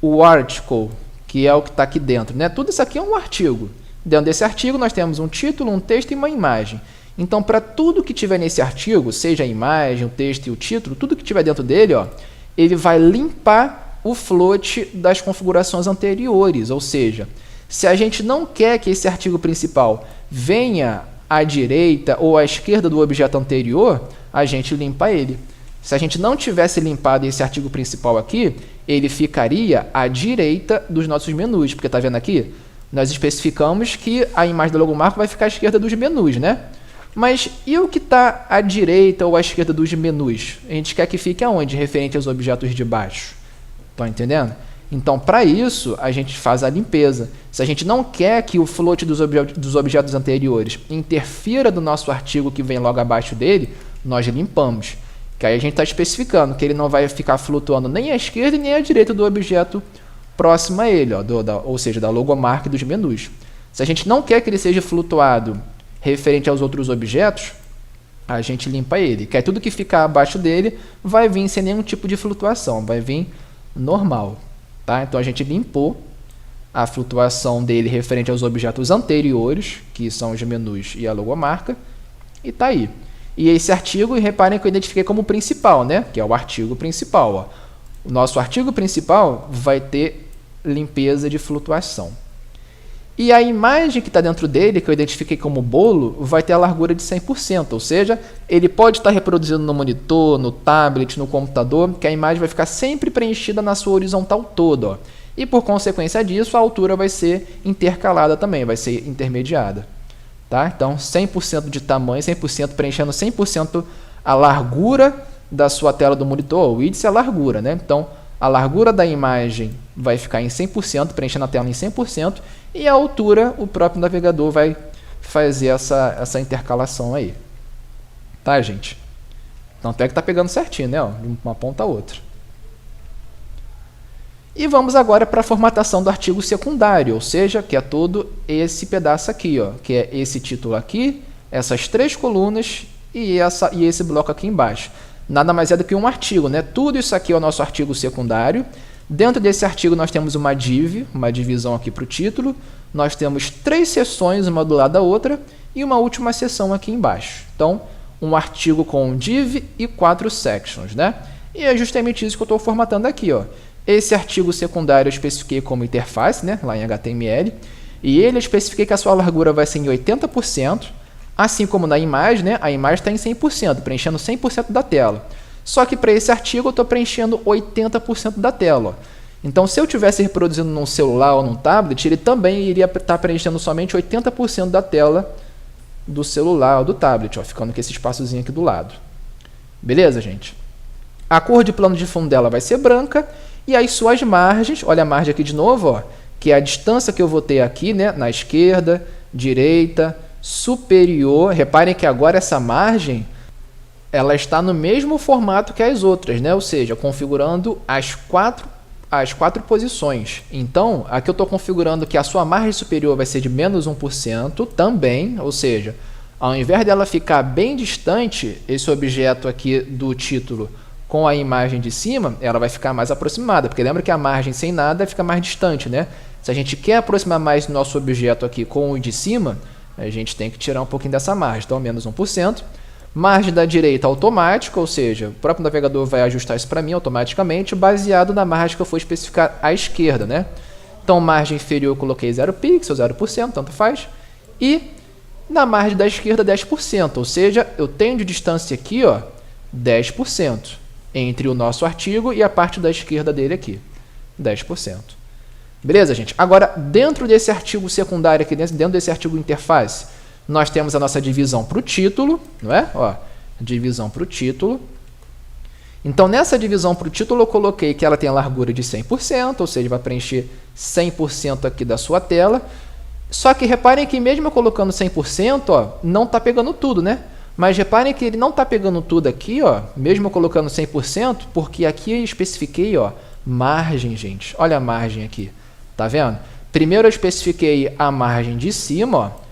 O article, que é o que está aqui dentro, né? Tudo isso aqui é um artigo. Dentro desse artigo nós temos um título, um texto e uma imagem. Então, para tudo que tiver nesse artigo, seja a imagem, o texto e o título, tudo que tiver dentro dele, ó, ele vai limpar o float das configurações anteriores, ou seja, se a gente não quer que esse artigo principal venha à direita ou à esquerda do objeto anterior, a gente limpa ele. Se a gente não tivesse limpado esse artigo principal aqui, ele ficaria à direita dos nossos menus, porque está vendo aqui? Nós especificamos que a imagem da logomarca vai ficar à esquerda dos menus, né? Mas e o que está à direita ou à esquerda dos menus? A gente quer que fique aonde? Referente aos objetos de baixo. Estão entendendo? Então, para isso, a gente faz a limpeza. Se a gente não quer que o float dos objetos anteriores interfira do nosso artigo que vem logo abaixo dele, nós limpamos. Que aí a gente está especificando que ele não vai ficar flutuando nem à esquerda nem à direita do objeto próximo a ele, ó, ou seja, da logomarca e dos menus. Se a gente não quer que ele seja flutuado referente aos outros objetos, a gente limpa ele. Que aí tudo que ficar abaixo dele vai vir sem nenhum tipo de flutuação, vai vir normal. Tá? Então a gente limpou a flutuação dele referente aos objetos anteriores, que são os menus e a logomarca, e está aí. E esse artigo, reparem que eu identifiquei como principal, né? Que é o artigo principal. Ó. O nosso artigo principal vai ter limpeza de flutuação. E a imagem que está dentro dele, que eu identifiquei como bolo, vai ter a largura de 100%, ou seja, ele pode estar reproduzindo no monitor, no tablet, no computador, que a imagem vai ficar sempre preenchida na sua horizontal toda. Ó. E por consequência disso, a altura vai ser intercalada também, vai ser intermediada. Tá? Então, 100% de tamanho, 100% preenchendo 100% a largura da sua tela do monitor. O width é a largura, né? Então, a largura da imagem vai ficar em 100%, preenchendo a tela em 100%, e a altura, o próprio navegador vai fazer essa intercalação aí. Tá, gente? Então, até que está pegando certinho, né? Ó, de uma ponta a outra. E vamos agora para a formatação do artigo secundário, ou seja, que é todo esse pedaço aqui, ó, que é esse título aqui, essas 3 colunas e esse bloco aqui embaixo. Nada mais é do que um artigo, né? Tudo isso aqui é o nosso artigo secundário. Dentro desse artigo nós temos uma div, uma divisão aqui para o título. Nós temos 3 seções, uma do lado da outra, e uma última seção aqui embaixo. Então, um artigo com div e 4 sections, né? E é justamente isso que eu estou formatando aqui, ó. Esse artigo secundário eu especifiquei como interface, né? Lá em HTML. E ele eu especifiquei que a sua largura vai ser em 80%. Assim como na imagem, né? A imagem está em 100%, preenchendo 100% da tela. Só que para esse artigo eu estou preenchendo 80% da tela. Ó. Então, se eu estivesse reproduzindo num celular ou num tablet, ele também iria estar preenchendo somente 80% da tela do celular ou do tablet, ó, ficando com esse espaçozinho aqui do lado. Beleza, gente? A cor de plano de fundo dela vai ser branca e as suas margens, olha a margem aqui de novo, ó, que é a distância que eu vou ter aqui, né, na esquerda, direita, superior. Reparem que agora essa margem ela está no mesmo formato que as outras, né? Ou seja, configurando as quatro posições. Então, aqui eu estou configurando que a sua margem superior vai ser de menos 1% também, ou seja, ao invés dela ficar bem distante, esse objeto aqui do título com a imagem de cima, ela vai ficar mais aproximada, porque lembra que a margem sem nada fica mais distante, né? Se a gente quer aproximar mais o nosso objeto aqui com o de cima, a gente tem que tirar um pouquinho dessa margem, então menos 1%. Margem da direita automática, ou seja, o próprio navegador vai ajustar isso para mim automaticamente, baseado na margem que eu for especificar à esquerda, né? Então, margem inferior eu coloquei 0 pixel, 0%, tanto faz. E na margem da esquerda 10%, ou seja, eu tenho de distância aqui, ó, 10% entre o nosso artigo e a parte da esquerda dele aqui, 10%. Beleza, gente? Agora, dentro desse artigo secundário aqui, dentro desse artigo interface, nós temos a nossa divisão para o título, não é? Ó, divisão para o título. Então, nessa divisão para o título, eu coloquei que ela tem a largura de 100%, ou seja, vai preencher 100% aqui da sua tela. Só que reparem que mesmo eu colocando 100%, ó, não está pegando tudo, né? Mas reparem que ele não está pegando tudo aqui, ó, mesmo eu colocando 100%, porque aqui eu especifiquei, ó, margem, gente. Olha a margem aqui, tá vendo? Primeiro eu especifiquei a margem de cima, ó,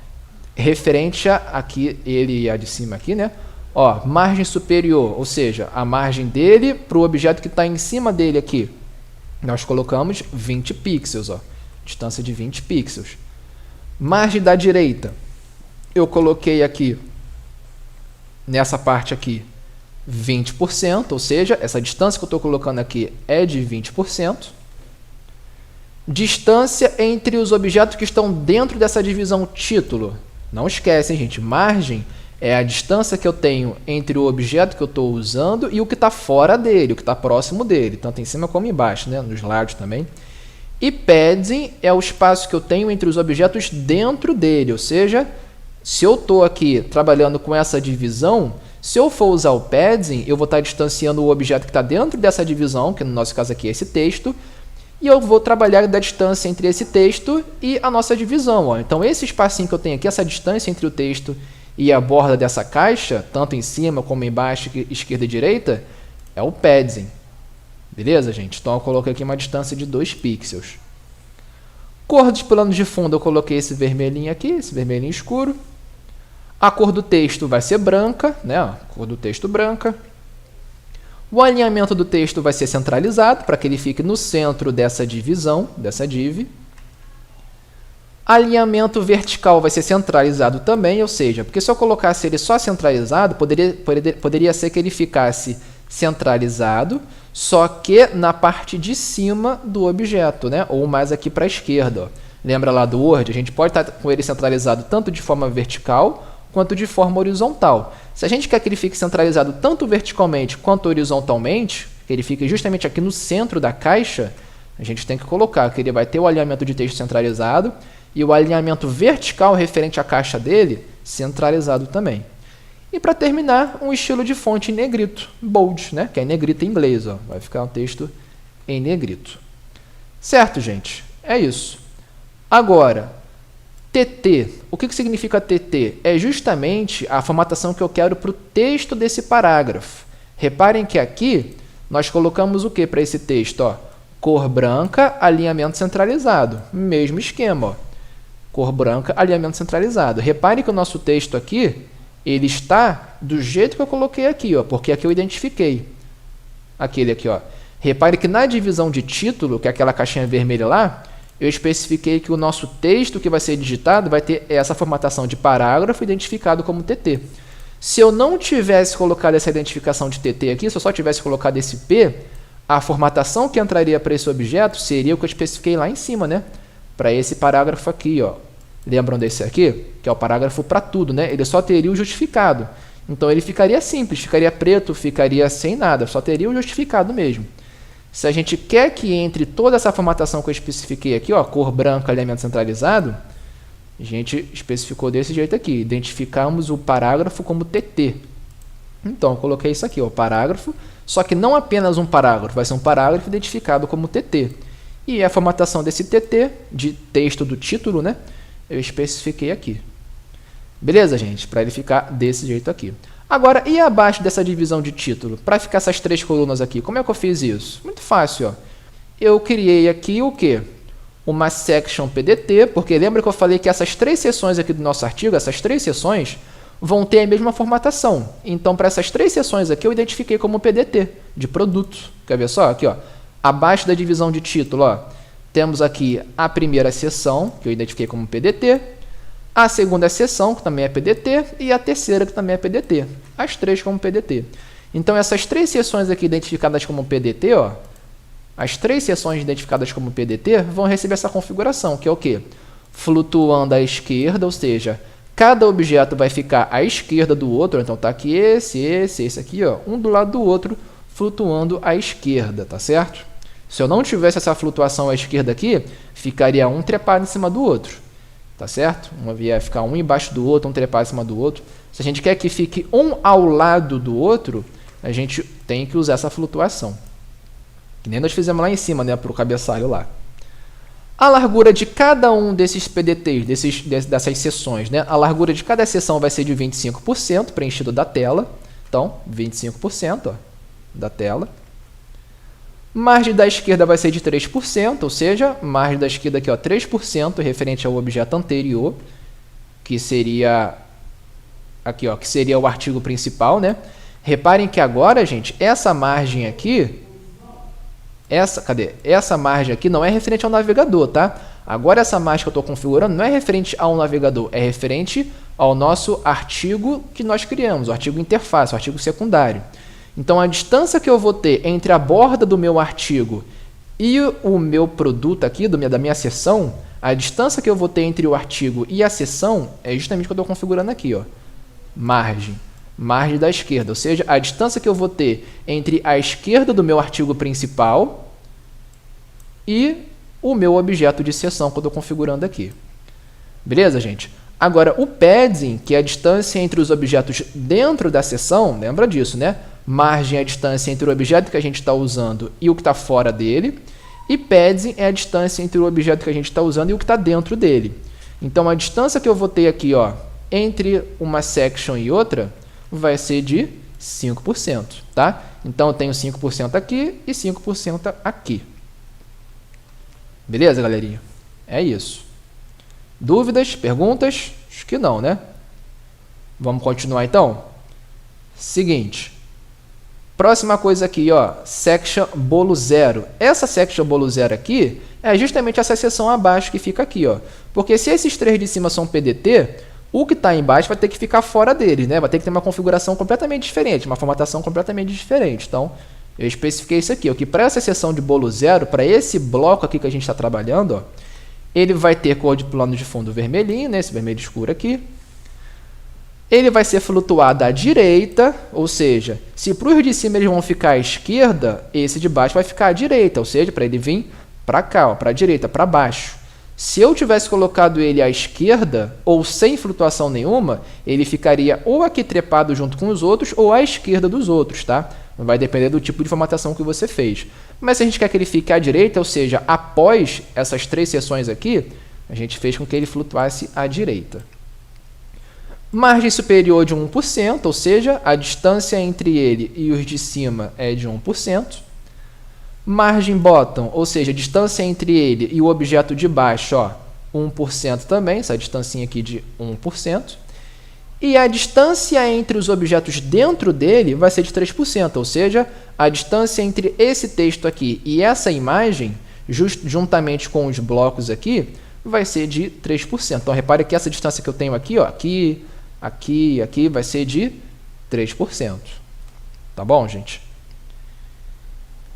referente a aqui, ele e a de cima aqui, né? Ó, margem superior, ou seja, a margem dele para o objeto que está em cima dele aqui. Nós colocamos 20 pixels, ó, distância de 20 pixels. Margem da direita, eu coloquei aqui, nessa parte aqui, 20%, ou seja, essa distância que eu estou colocando aqui é de 20%. Distância entre os objetos que estão dentro dessa divisão título. Não esquecem, gente, margem é a distância que eu tenho entre o objeto que eu estou usando e o que está fora dele, o que está próximo dele, tanto em cima como embaixo, né? Nos lados também. E padding é o espaço que eu tenho entre os objetos dentro dele, ou seja, se eu estou aqui trabalhando com essa divisão, se eu for usar o padding, eu vou estar distanciando o objeto que está dentro dessa divisão, que no nosso caso aqui é esse texto, e eu vou trabalhar da distância entre esse texto e a nossa divisão. Ó. Então, esse espacinho que eu tenho aqui, essa distância entre o texto e a borda dessa caixa, tanto em cima como embaixo, esquerda e direita, é o padding. Beleza, gente? Então, eu coloquei aqui uma distância de 2 pixels. Cor dos planos de fundo, eu coloquei esse vermelhinho aqui, esse vermelhinho escuro. A cor do texto vai ser branca, né? A cor do texto branca. O alinhamento do texto vai ser centralizado, para que ele fique no centro dessa divisão, dessa div. Alinhamento vertical vai ser centralizado também, ou seja, porque se eu colocasse ele só centralizado, poderia ser que ele ficasse centralizado, só que na parte de cima do objeto, né? Ou mais aqui para a esquerda. Ó. Lembra lá do Word? A gente pode estar com ele centralizado tanto de forma vertical quanto de forma horizontal. Se a gente quer que ele fique centralizado tanto verticalmente quanto horizontalmente, que ele fique justamente aqui no centro da caixa, a gente tem que colocar que ele vai ter o alinhamento de texto centralizado e o alinhamento vertical referente à caixa dele centralizado também. E para terminar, um estilo de fonte em negrito, bold, né? Que é negrito em inglês, ó. Vai ficar um texto em negrito. Certo, gente? É isso. Agora, TT. O que significa TT? É justamente a formatação que eu quero para o texto desse parágrafo. Reparem que aqui nós colocamos o que para esse texto? Ó? Cor branca, alinhamento centralizado. Mesmo esquema. Ó. Cor branca, alinhamento centralizado. Reparem que o nosso texto aqui ele está do jeito que eu coloquei aqui, ó, porque aqui eu identifiquei. Aquele aqui. Ó. Repare que na divisão de título, que é aquela caixinha vermelha lá, eu especifiquei que o nosso texto que vai ser digitado vai ter essa formatação de parágrafo identificado como TT. Se eu não tivesse colocado essa identificação de TT aqui, se eu só tivesse colocado esse P, a formatação que entraria para esse objeto seria o que eu especifiquei lá em cima, né? Para esse parágrafo aqui, ó. Lembram desse aqui? Que é o parágrafo para tudo, né? Ele só teria o justificado. Então, ele ficaria simples, ficaria preto, ficaria sem nada, só teria o justificado mesmo. Se a gente quer que entre toda essa formatação que eu especifiquei aqui, ó, cor branca, alinhamento centralizado, a gente especificou desse jeito aqui. Identificamos o parágrafo como TT. Então, eu coloquei isso aqui, o parágrafo, só que não apenas um parágrafo, vai ser um parágrafo identificado como TT. E a formatação desse TT, de texto do título, né, eu especifiquei aqui. Beleza, gente? Para ele ficar desse jeito aqui. Agora, e abaixo dessa divisão de título? Para ficar essas 3 colunas aqui, como é que eu fiz isso? Muito fácil, ó. Eu criei aqui o quê? Uma section PDT, porque lembra que eu falei que essas 3 seções aqui do nosso artigo, essas 3 seções, vão ter a mesma formatação. Então, para essas 3 seções aqui, eu identifiquei como PDT, de produto. Quer ver só? Aqui, ó. Abaixo da divisão de título, ó, temos aqui a primeira seção, que eu identifiquei como PDT, a segunda seção, que também é PDT, e a terceira, que também é PDT. As 3 como PDT. Então, essas 3 seções aqui identificadas como PDT, ó, as 3 seções identificadas como PDT vão receber essa configuração, que é o quê? Flutuando à esquerda, ou seja, cada objeto vai ficar à esquerda do outro. Então, está aqui esse aqui, ó, um do lado do outro, flutuando à esquerda, tá certo? Se eu não tivesse essa flutuação à esquerda aqui, ficaria um trepado em cima do outro, tá certo? Ia ficar um embaixo do outro, um trepado em cima do outro. Se a gente quer que fique um ao lado do outro, a gente tem que usar essa flutuação. Que nem nós fizemos lá em cima, né, para o cabeçalho lá. A largura de cada um desses PDTs, dessas seções, né, a largura de cada seção vai ser de 25%, preenchido da tela. Então, 25%, ó, da tela. Margem da esquerda vai ser de 3%, ou seja, margem da esquerda aqui, ó, 3% referente ao objeto anterior, que seria aqui, ó, que seria o artigo principal, né? Reparem que agora, gente, essa margem aqui, essa margem aqui não é referente ao navegador, tá? Agora essa margem que eu estou configurando não é referente ao navegador, é referente ao nosso artigo que nós criamos, o artigo interface, o artigo secundário. Então, a distância que eu vou ter entre a borda do meu artigo e o meu produto aqui, da minha seção, a distância que eu vou ter entre o artigo e a seção é justamente o que eu estou configurando aqui, ó. Margem da esquerda, ou seja, a distância que eu vou ter entre a esquerda do meu artigo principal e o meu objeto de seção que eu estou configurando aqui. Beleza, gente? Agora, o padding, que é a distância entre os objetos dentro da seção, lembra disso, né? Margem é a distância entre o objeto que a gente está usando e o que está fora dele. E padding é a distância entre o objeto que a gente está usando e o que está dentro dele. Então, a distância que eu vou ter aqui, ó, entre uma section e outra vai ser de 5%, tá? Então, eu tenho 5% aqui e 5% aqui. Beleza, galerinha? É isso. Dúvidas? Perguntas? Acho que não, né? Vamos continuar, então? Seguinte. Próxima coisa aqui, ó, section bolo 0. Essa section bolo 0 aqui é justamente essa seção abaixo que fica aqui, ó. Porque se esses 3 de cima são PDT, o que está embaixo vai ter que ficar fora deles, né? Vai ter que ter uma configuração completamente diferente, uma formatação completamente diferente. Então, eu especifiquei isso aqui, ó, que para essa seção de bolo 0, para esse bloco aqui que a gente está trabalhando, ó, ele vai ter cor de plano de fundo vermelhinho, né? Esse vermelho escuro aqui. Ele vai ser flutuado à direita, ou seja, se para os de cima eles vão ficar à esquerda, esse de baixo vai ficar à direita, ou seja, para ele vir para cá, para a direita, para baixo. Se eu tivesse colocado ele à esquerda, ou sem flutuação nenhuma, ele ficaria ou aqui trepado junto com os outros, ou à esquerda dos outros, tá? Vai depender do tipo de formatação que você fez. Mas se a gente quer que ele fique à direita, ou seja, após essas 3 seções aqui, a gente fez com que ele flutuasse à direita. Margem superior de 1%, ou seja, a distância entre ele e os de cima é de 1%. Margem bottom, ou seja, a distância entre ele e o objeto de baixo, ó, 1% também, essa distancinha aqui de 1%. E a distância entre os objetos dentro dele vai ser de 3%, ou seja, a distância entre esse texto aqui e essa imagem, juntamente com os blocos aqui, vai ser de 3%. Então, repare que essa distância que eu tenho aqui, ó, aqui, vai ser de 3%. Tá bom, gente?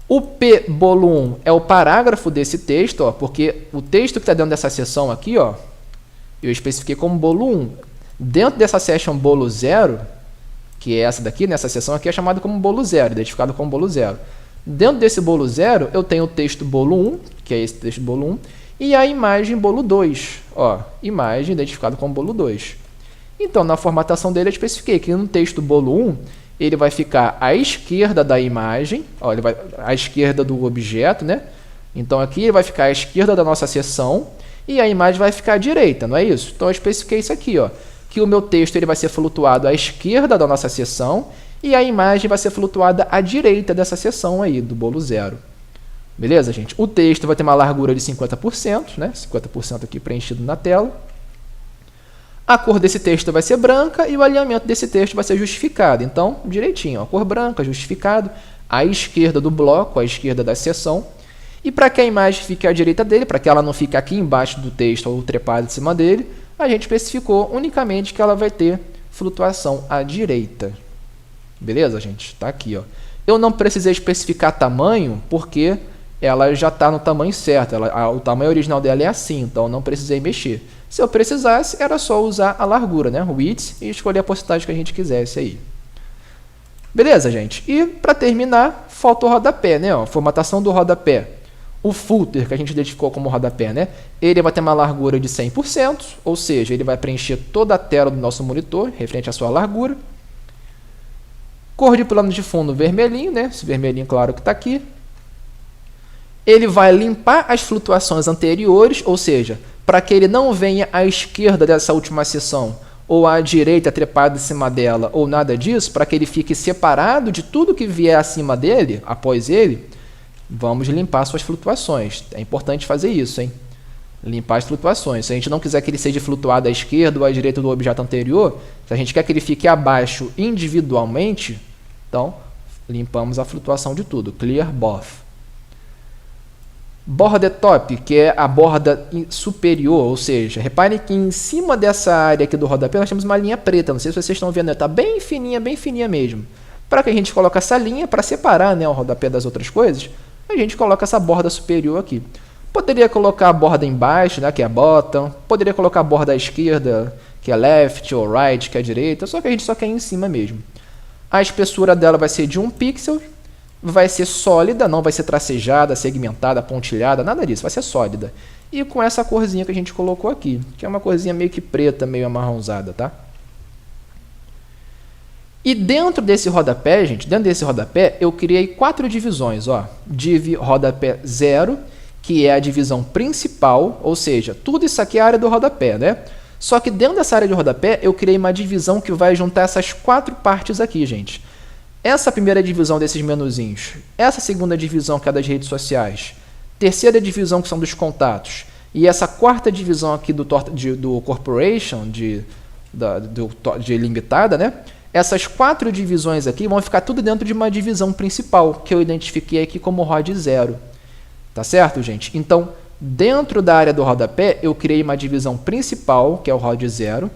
O P bolo 1 é o parágrafo desse texto, ó, porque o texto que está dentro dessa seção aqui, ó, eu especifiquei como bolo 1. Dentro dessa section bolo 0, que é essa daqui, nessa seção aqui é chamado como bolo 0, identificado como bolo 0. Dentro desse bolo 0, eu tenho o texto bolo 1, que é esse texto bolo 1, e a imagem bolo 2, ó, imagem identificado como bolo 2. Então, na formatação dele, eu especifiquei que no texto bolo 1, ele vai ficar à esquerda da imagem, ó, ele vai à esquerda do objeto, né? Então aqui ele vai ficar à esquerda da nossa seção e a imagem vai ficar à direita, não é isso? Então eu especifiquei isso aqui, ó, que o meu texto ele vai ser flutuado à esquerda da nossa seção e a imagem vai ser flutuada à direita dessa seção aí, do bolo zero. Beleza, gente? O texto vai ter uma largura de 50%, né? 50% aqui preenchido na tela. A cor desse texto vai ser branca e o alinhamento desse texto vai ser justificado. Então, direitinho, ó, cor branca, justificado, à esquerda do bloco, à esquerda da seção. E para que a imagem fique à direita dele, para que ela não fique aqui embaixo do texto ou trepada em cima dele, a gente especificou unicamente que ela vai ter flutuação à direita. Beleza, gente? Está aqui, ó. Eu não precisei especificar tamanho porque ela já está no tamanho certo. O tamanho original dela é assim, então não precisei mexer. Se eu precisasse, era só usar a largura, né? Width, e escolher a porcentagem que a gente quisesse aí. Beleza, gente? E para terminar, falta o rodapé, né? Ó, formatação do rodapé. O footer, que a gente identificou como rodapé, né? Ele vai ter uma largura de 100%, ou seja, ele vai preencher toda a tela do nosso monitor, referente à sua largura. Cor de plano de fundo vermelhinho, né? Esse vermelhinho claro que está aqui. Ele vai limpar as flutuações anteriores, ou seja, para que ele não venha à esquerda dessa última seção, ou à direita trepado em cima dela, ou nada disso, para que ele fique separado de tudo que vier acima dele, após ele, vamos limpar suas flutuações. É importante fazer isso, hein? Limpar as flutuações. Se a gente não quiser que ele seja flutuado à esquerda ou à direita do objeto anterior, se a gente quer que ele fique abaixo individualmente, então limpamos a flutuação de tudo. Clear both. Border top, que é a borda superior, ou seja, reparem que em cima dessa área aqui do rodapé nós temos uma linha preta, não sei se vocês estão vendo, está bem fininha mesmo. Para que a gente coloque essa linha, para separar, né, o rodapé das outras coisas, a gente coloca essa borda superior aqui. Poderia colocar a borda embaixo, né, que é bottom, poderia colocar a borda à esquerda, que é left, ou right, que é direita, só que a gente só quer em cima mesmo. A espessura dela vai ser de 1 pixel, vai ser sólida, não vai ser tracejada, segmentada, pontilhada, nada disso, vai ser sólida. E com essa corzinha que a gente colocou aqui, que é uma corzinha meio que preta, meio amarronzada, tá? E dentro desse rodapé, gente, eu criei 4 divisões, ó. Div rodapé 0, que é a divisão principal, ou seja, tudo isso aqui é a área do rodapé, né? Só que dentro dessa área de rodapé, eu criei uma divisão que vai juntar essas 4 partes aqui, gente. Essa primeira divisão desses menuzinhos, essa segunda divisão que é das redes sociais, terceira divisão que são dos contatos, e essa quarta divisão aqui do corporation, de limitada, né? Essas 4 divisões aqui vão ficar tudo dentro de uma divisão principal, que eu identifiquei aqui como ROD 0. Tá certo, gente? Então, dentro da área do rodapé, eu criei uma divisão principal, que é o ROD 0.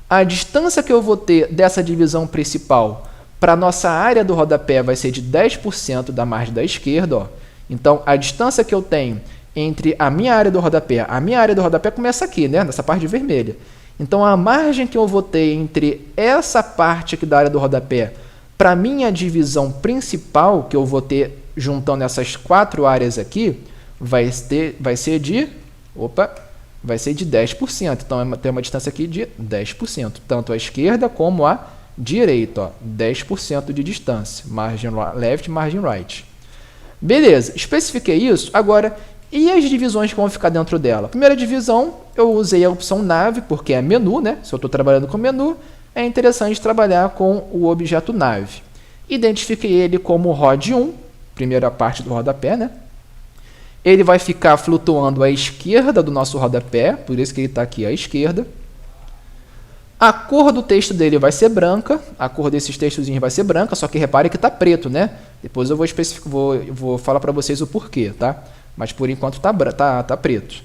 A distância que eu vou ter dessa divisão principal para a nossa área do rodapé vai ser de 10% da margem da esquerda. Ó. Então, a distância que eu tenho entre a minha área do rodapé começa aqui, né? Nessa parte vermelha. Então, a margem que eu vou ter entre essa parte aqui da área do rodapé para a minha divisão principal, que eu vou ter juntando essas 4 áreas aqui, vai ser de 10%. Então, tem uma distância aqui de 10%, tanto à esquerda como à direita, ó, 10% de distância, margem left, margem right. Beleza, especifiquei isso. Agora, e as divisões que vão ficar dentro dela? Primeira divisão, eu usei a opção nave, porque é menu, né? Se eu estou trabalhando com menu, é interessante trabalhar com o objeto nave. Identifiquei ele como ROD 1, primeira parte do rodapé, né? Ele vai ficar flutuando à esquerda do nosso rodapé, por isso que ele está aqui à esquerda. A cor do texto dele vai ser branca, a cor desses textozinhos vai ser branca, só que repare que está preto, né? Depois eu vou falar para vocês o porquê, tá? Mas por enquanto tá preto.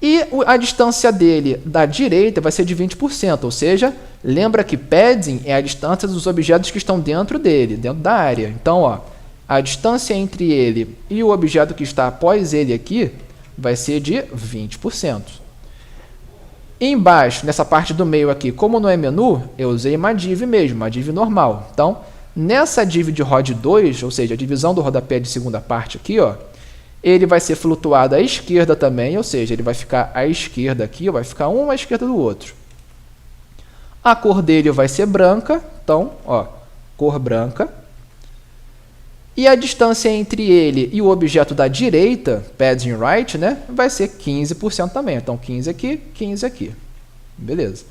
E a distância dele da direita vai ser de 20%, ou seja, lembra que padding é a distância dos objetos que estão dentro dele, dentro da área. Então, ó, a distância entre ele e o objeto que está após ele aqui vai ser de 20%. Embaixo, nessa parte do meio aqui, como não é menu, eu usei uma div mesmo, uma div normal. Então, nessa div de ROD 2, ou seja, a divisão do rodapé de segunda parte aqui, ó, ele vai ser flutuado à esquerda também, ou seja, ele vai ficar à esquerda aqui, ó, vai ficar um à esquerda do outro. A cor dele vai ser branca, então, ó, cor branca. E a distância entre ele e o objeto da direita, padding right, né, vai ser 15% também. Então, 15 aqui, 15 aqui. Beleza.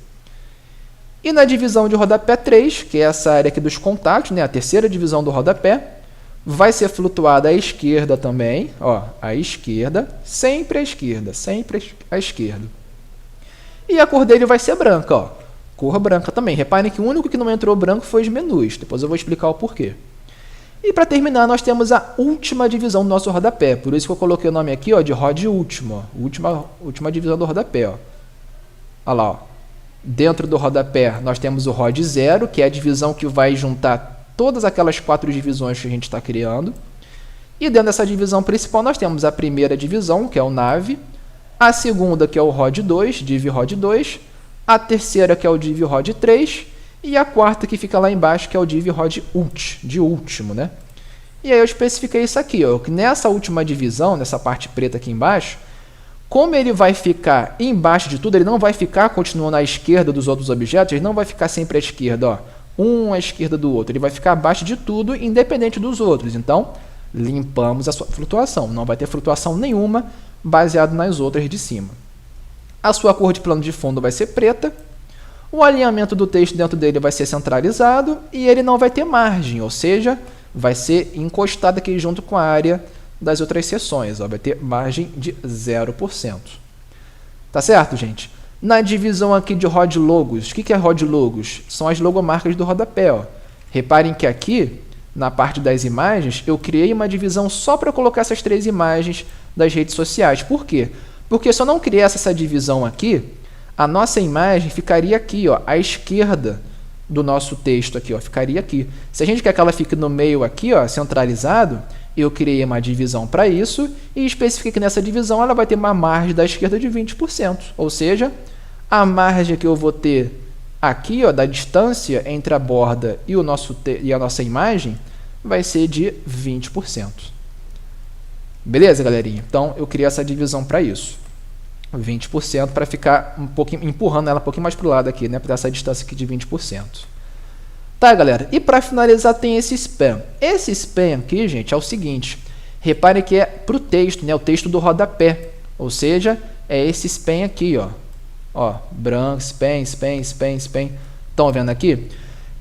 E na divisão de rodapé 3, que é essa área aqui dos contatos, né, a terceira divisão do rodapé, vai ser flutuada à esquerda também, ó, à esquerda, sempre à esquerda, sempre à esquerda. E a cor dele vai ser branca, ó, cor branca também. Reparem que o único que não entrou branco foi os menus, depois eu vou explicar o porquê. E para terminar, nós temos a última divisão do nosso rodapé, por isso que eu coloquei o nome aqui, ó, de rod último, ó, última divisão do rodapé, ó. Olha lá, ó. Dentro do rodapé, nós temos o rod 0, que é a divisão que vai juntar todas aquelas 4 divisões que a gente está criando. E dentro dessa divisão principal, nós temos a primeira divisão, que é o nav, a segunda, que é o rod 2, div rod 2, a terceira, que é o div rod 3, e a quarta, que fica lá embaixo, que é o div rod ult, de último, né? E aí eu especifiquei isso aqui, ó, que nessa última divisão, nessa parte preta aqui embaixo, como ele vai ficar embaixo de tudo, ele não vai ficar continuando à esquerda dos outros objetos, ele não vai ficar sempre à esquerda, ó, um à esquerda do outro, ele vai ficar abaixo de tudo, independente dos outros. Então, limpamos a sua flutuação, não vai ter flutuação nenhuma baseado nas outras de cima. A sua cor de plano de fundo vai ser preta, o alinhamento do texto dentro dele vai ser centralizado e ele não vai ter margem, ou seja, vai ser encostado aqui junto com a área das outras seções, ó, vai ter margem de 0%. Tá certo, gente? Na divisão aqui de rod logos, o que é rod logos? São as logomarcas do rodapé. Ó. Reparem que aqui, na parte das imagens, eu criei uma divisão só para colocar essas 3 imagens das redes sociais. Por quê? Porque se eu não criasse essa divisão aqui, a nossa imagem ficaria aqui, ó, à esquerda do nosso texto aqui, ó, ficaria aqui. Se a gente quer que ela fique no meio aqui, ó, centralizado, eu criei uma divisão para isso e especifiquei que nessa divisão ela vai ter uma margem da esquerda de 20%. Ou seja, a margem que eu vou ter aqui, ó, da distância entre a borda e, e a nossa imagem vai ser de 20%. Beleza, galerinha? Então, eu criei essa divisão para isso. 20% para ficar um pouquinho, empurrando ela um pouquinho mais para o lado aqui, né, para essa distância aqui de 20%. Tá, galera? E para finalizar tem esse span. Esse span aqui, gente, é o seguinte. Reparem que é para o texto, né? O texto do rodapé. Ou seja, é esse span aqui, ó. Ó, branco, span, span, span, span. Estão vendo aqui?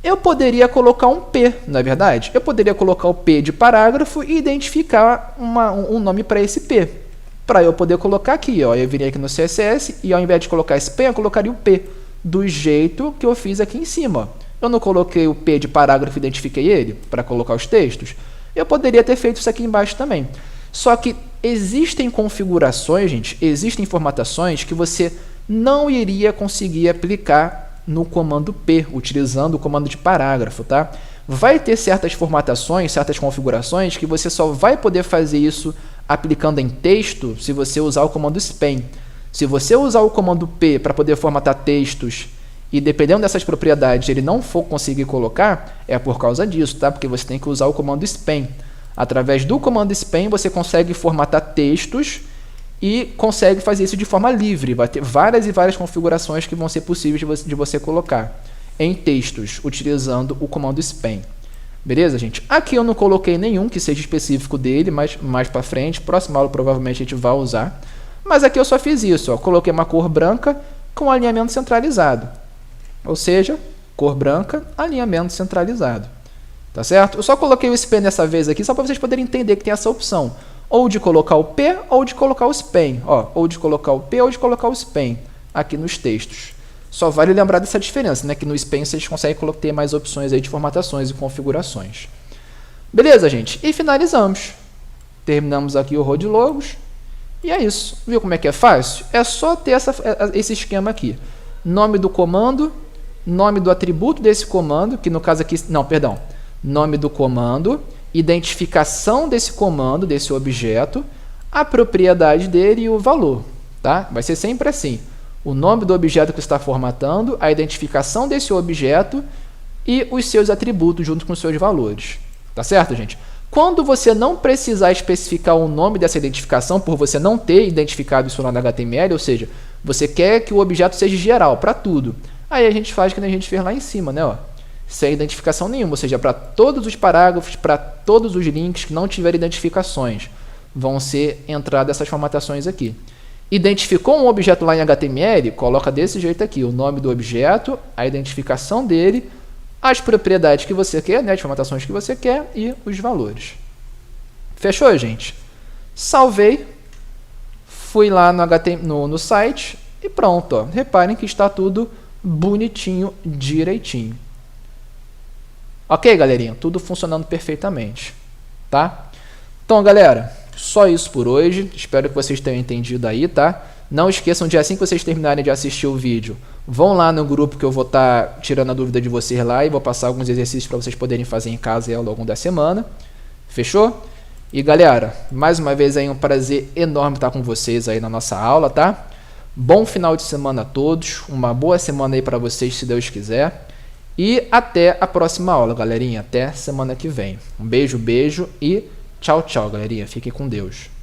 Eu poderia colocar um P, não é verdade? Eu poderia colocar o P de parágrafo e identificar um nome para esse P. Para eu poder colocar aqui, ó. Eu viria aqui no CSS e ao invés de colocar span, eu colocaria o P. Do jeito que eu fiz aqui em cima, ó. Eu não coloquei o P de parágrafo e identifiquei ele para colocar os textos. Eu poderia ter feito isso aqui embaixo também. Só que existem configurações, gente, existem formatações que você não iria conseguir aplicar no comando P, utilizando o comando de parágrafo, tá? Vai ter certas formatações, certas configurações que você só vai poder fazer isso aplicando em texto se você usar o comando span. Se você usar o comando P para poder formatar textos e dependendo dessas propriedades ele não for conseguir colocar, é por causa disso, tá? Porque você tem que usar o comando span. Através do comando span você consegue formatar textos e consegue fazer isso de forma livre. Vai ter várias e várias configurações que vão ser possíveis de você colocar em textos utilizando o comando span. Beleza, gente? Aqui eu não coloquei nenhum que seja específico dele, mas mais para frente, próxima aula provavelmente a gente vai usar. Mas aqui eu só fiz isso, ó. Coloquei uma cor branca com alinhamento centralizado. Ou seja, cor branca, alinhamento centralizado. Tá certo? Eu só coloquei o span dessa vez aqui só para vocês poderem entender que tem essa opção. Ou de colocar o P ou de colocar o span. Ó, ou de colocar o P ou de colocar o span aqui nos textos. Só vale lembrar dessa diferença, né? Que no span vocês conseguem ter mais opções aí de formatações e configurações. Beleza, gente? E finalizamos. Terminamos aqui o rod logos. E é isso. Viu como é que é fácil? É só ter esse esquema aqui. Nome do comando, nome do atributo desse comando, que no caso aqui... Não, perdão. Nome do comando, identificação desse comando, desse objeto, a propriedade dele e o valor. Tá? Vai ser sempre assim. O nome do objeto que você está formatando, a identificação desse objeto e os seus atributos junto com os seus valores. Tá certo, gente? Quando você não precisar especificar o nome dessa identificação, por você não ter identificado isso lá no HTML, ou seja, você quer que o objeto seja geral, para tudo. Aí a gente faz o que a gente fez lá em cima, né? Ó. sem identificação nenhuma, ou seja, para todos os parágrafos, para todos os links que não tiverem identificações, vão ser entradas essas formatações aqui. Identificou um objeto lá em HTML, coloca desse jeito aqui, o nome do objeto, a identificação dele, as propriedades que você quer, né, as formatações que você quer e os valores. Fechou, gente? Salvei, fui lá no site e pronto. Ó. Reparem que está tudo bonitinho, direitinho. Ok, galerinha? Tudo funcionando perfeitamente. Tá? Então, galera, só isso por hoje. Espero que vocês tenham entendido aí, tá? Não esqueçam de, assim que vocês terminarem de assistir o vídeo, vão lá no grupo que eu vou estar tirando a dúvida de vocês lá e vou passar alguns exercícios para vocês poderem fazer em casa ao longo da semana. Fechou? E galera, mais uma vez aí um prazer enorme estar com vocês aí na nossa aula, tá? Bom final de semana a todos, uma boa semana aí para vocês, se Deus quiser. E até a próxima aula, galerinha. Até semana que vem. Um beijo, beijo e tchau, tchau, galerinha. Fiquem com Deus.